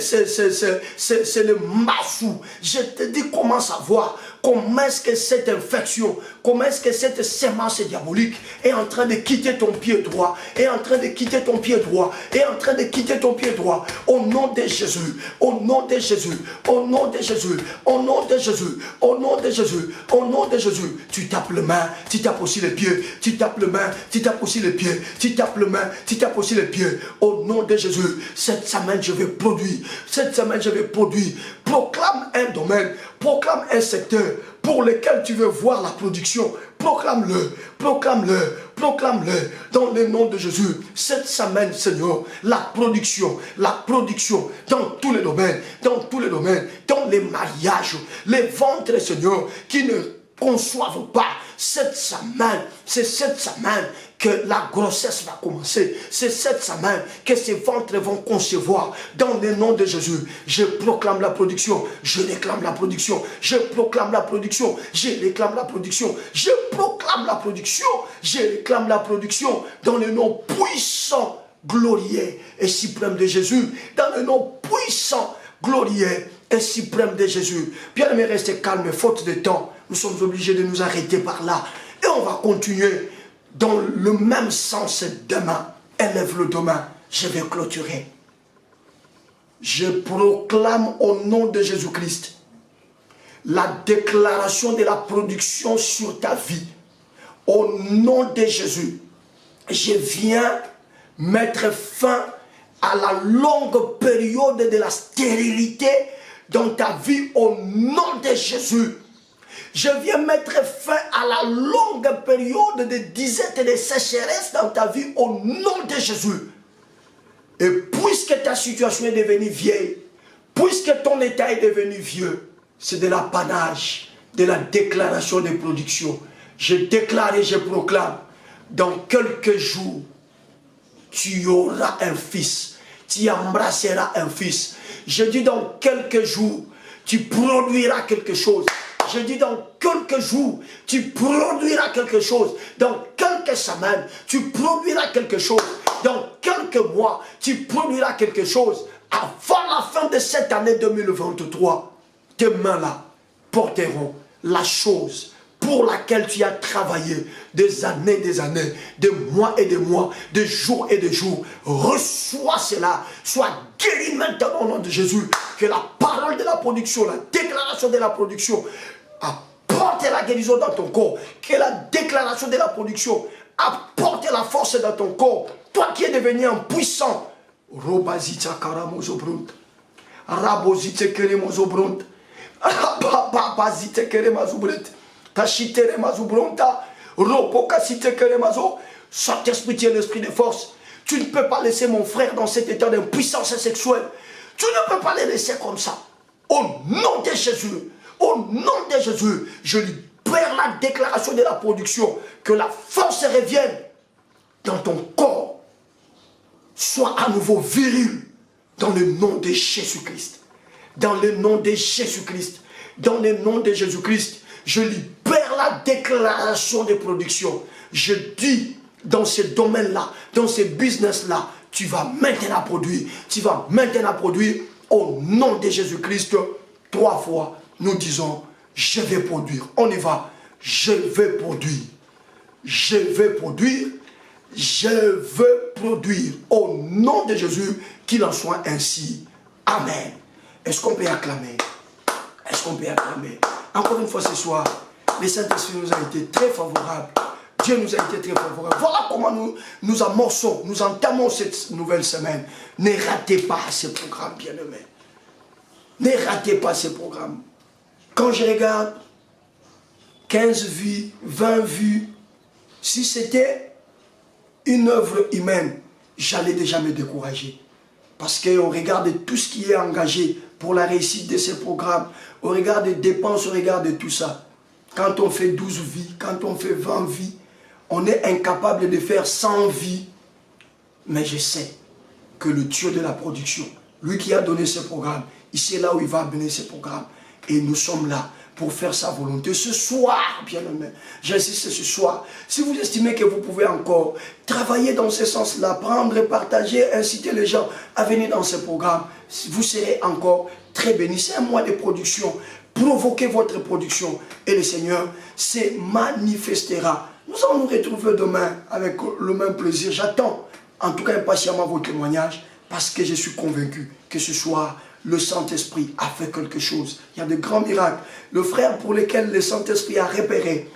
le massou, je te dis, commence à voir comment est-ce que cette infection, comment est-ce que cette sémence diabolique est en train de quitter ton pied droit, est en train de quitter ton pied droit, est en train de quitter ton pied droit. Au nom de Jésus, au nom de Jésus, au nom de Jésus, au nom de Jésus, au nom de Jésus, au nom de Jésus. Tu tapes le main, tu tapes aussi les pieds, tu tapes le main, tu tapes aussi les pieds, tu tapes le main, tu tapes aussi les pieds. Au nom de Jésus, cette semaine je vais produire, cette semaine je vais produire. Proclame un domaine, proclame un secteur, pour lesquels tu veux voir la production, proclame-le, proclame-le, proclame-le dans le nom de Jésus. Cette semaine, Seigneur, la production dans tous les domaines, dans les mariages, les ventres, Seigneur, qui ne conçoivent pas. Cette semaine, c'est cette semaine que la grossesse va commencer. C'est cette semaine que ces ventres vont concevoir. Dans le nom de Jésus, je proclame la production. Je réclame la production. Je proclame la production. Je réclame la production. Je proclame la production. Je réclame la production. Dans le nom puissant, glorieux et suprême de Jésus. Dans le nom puissant, glorieux et suprême de Jésus. Bien-aimés, restez calmes, faute de temps. Nous sommes obligés de nous arrêter par là. Et on va continuer dans le même sens demain. Élève le demain. Je vais clôturer. Je proclame au nom de Jésus-Christ la déclaration de la production sur ta vie. Au nom de Jésus, je viens mettre fin à la longue période de la stérilité dans ta vie au nom de Jésus. Je viens mettre fin à la longue période de disette et de sécheresse dans ta vie au nom de Jésus. Et puisque ta situation est devenue vieille, puisque ton état est devenu vieux, c'est de l'apanage, de la déclaration de production. Je déclare et je proclame, dans quelques jours, tu auras un fils, tu embrasseras un fils. Je dis dans quelques jours, tu produiras quelque chose. Je dis dans quelques jours, tu produiras quelque chose. Dans quelques semaines, tu produiras quelque chose. Dans quelques mois, tu produiras quelque chose. Avant la fin de cette année 2023, tes mains-là porteront la chose pour laquelle tu as travaillé des années, des mois et des mois, des jours et des jours. Reçois cela, sois guéri maintenant au nom de Jésus. Que la parole de la production, la déclaration de la production apporte la guérison dans ton corps. Que la déclaration de la production apporte la force dans ton corps. Toi qui es devenu impuissant. Robazita karamozobrunt. Rabozite keremozobrunt. Rababazite keremazobrunt. Tachitere mazubronta. Robokasite keremazo. Saint-Esprit, tu es l'esprit de force. Tu ne peux pas laisser mon frère dans cet état d'impuissance sexuelle. Tu ne peux pas le laisser comme ça. Au nom de Jésus. Au nom de Jésus, je libère la déclaration de la production. Que la force revienne dans ton corps. Sois à nouveau viril. Dans le nom de Jésus-Christ. Dans le nom de Jésus-Christ. Dans le nom de Jésus-Christ. Je libère la déclaration de production. Je dis, dans ce domaine-là, dans ce business-là, tu vas maintenant produire. Tu vas maintenant produire au nom de Jésus-Christ. 3 fois, nous disons, je vais produire. On y va. Je vais produire. Je vais produire. Je veux produire. Au nom de Jésus, qu'il en soit ainsi. Amen. Est-ce qu'on peut acclamer? Est-ce qu'on peut acclamer? Encore une fois ce soir, le Saint-Esprit nous a été très favorable. Dieu nous a été très favorable. Voilà comment nous amorçons, nous entamons cette nouvelle semaine. Ne ratez pas ce programme, bien-aimé. Ne ratez pas ce programme. Quand je regarde 15 vues, 20 vues, si c'était une œuvre humaine, j'allais déjà me décourager. Parce qu'on regarde tout ce qui est engagé pour la réussite de ces programmes. On regarde les dépenses, on regarde tout ça. Quand on fait 12 vies, quand on fait 20 vies, on est incapable de faire 100 vies. Mais je sais que le Dieu de la production, lui qui a donné ce programme, il sait là où il va amener ce programme. Et nous sommes là pour faire sa volonté. Ce soir, bien aimé, j'insiste ce soir, si vous estimez que vous pouvez encore travailler dans ce sens-là, prendre, partager, inciter les gens à venir dans ce programme, vous serez encore très bénis. C'est un mois de production. Provoquez votre production et le Seigneur se manifestera. Nous allons nous retrouver demain avec le même plaisir. J'attends en tout cas impatiemment vos témoignages parce que je suis convaincu que ce soir, le Saint-Esprit a fait quelque chose. Il y a de grands miracles. Le frère pour lequel le Saint-Esprit a repéré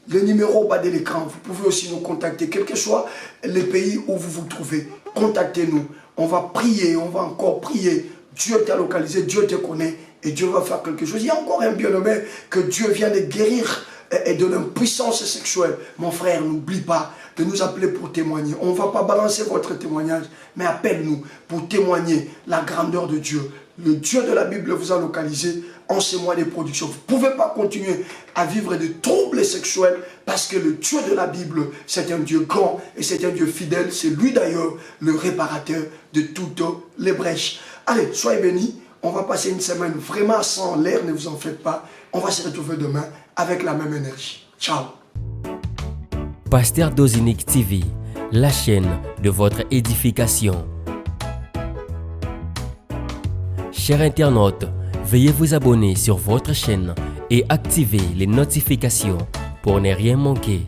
le numéro au bas de l'écran, vous pouvez aussi nous contacter, quel que soit le pays où vous vous trouvez. Contactez-nous. On va prier, on va encore prier. Dieu t'a localisé, Dieu te connaît et Dieu va faire quelque chose. Il y a encore un bien-aimé que Dieu vient de guérir et de l'impuissance sexuelle. Mon frère, n'oublie pas de nous appeler pour témoigner. On ne va pas balancer votre témoignage, mais appelle-nous pour témoigner la grandeur de Dieu. Le Dieu de la Bible vous a localisé en ces mois de production. Vous ne pouvez pas continuer à vivre de troubles sexuels parce que le Dieu de la Bible, c'est un Dieu grand et c'est un Dieu fidèle. C'est lui d'ailleurs le réparateur de toutes les brèches. Allez, soyez bénis. On va passer une semaine vraiment sans l'air, ne vous en faites pas. On va se retrouver demain avec la même énergie. Ciao. Pasteur Dozinique TV, la chaîne de votre édification. Chers internautes, veuillez vous abonner sur votre chaîne et activer les notifications pour ne rien manquer.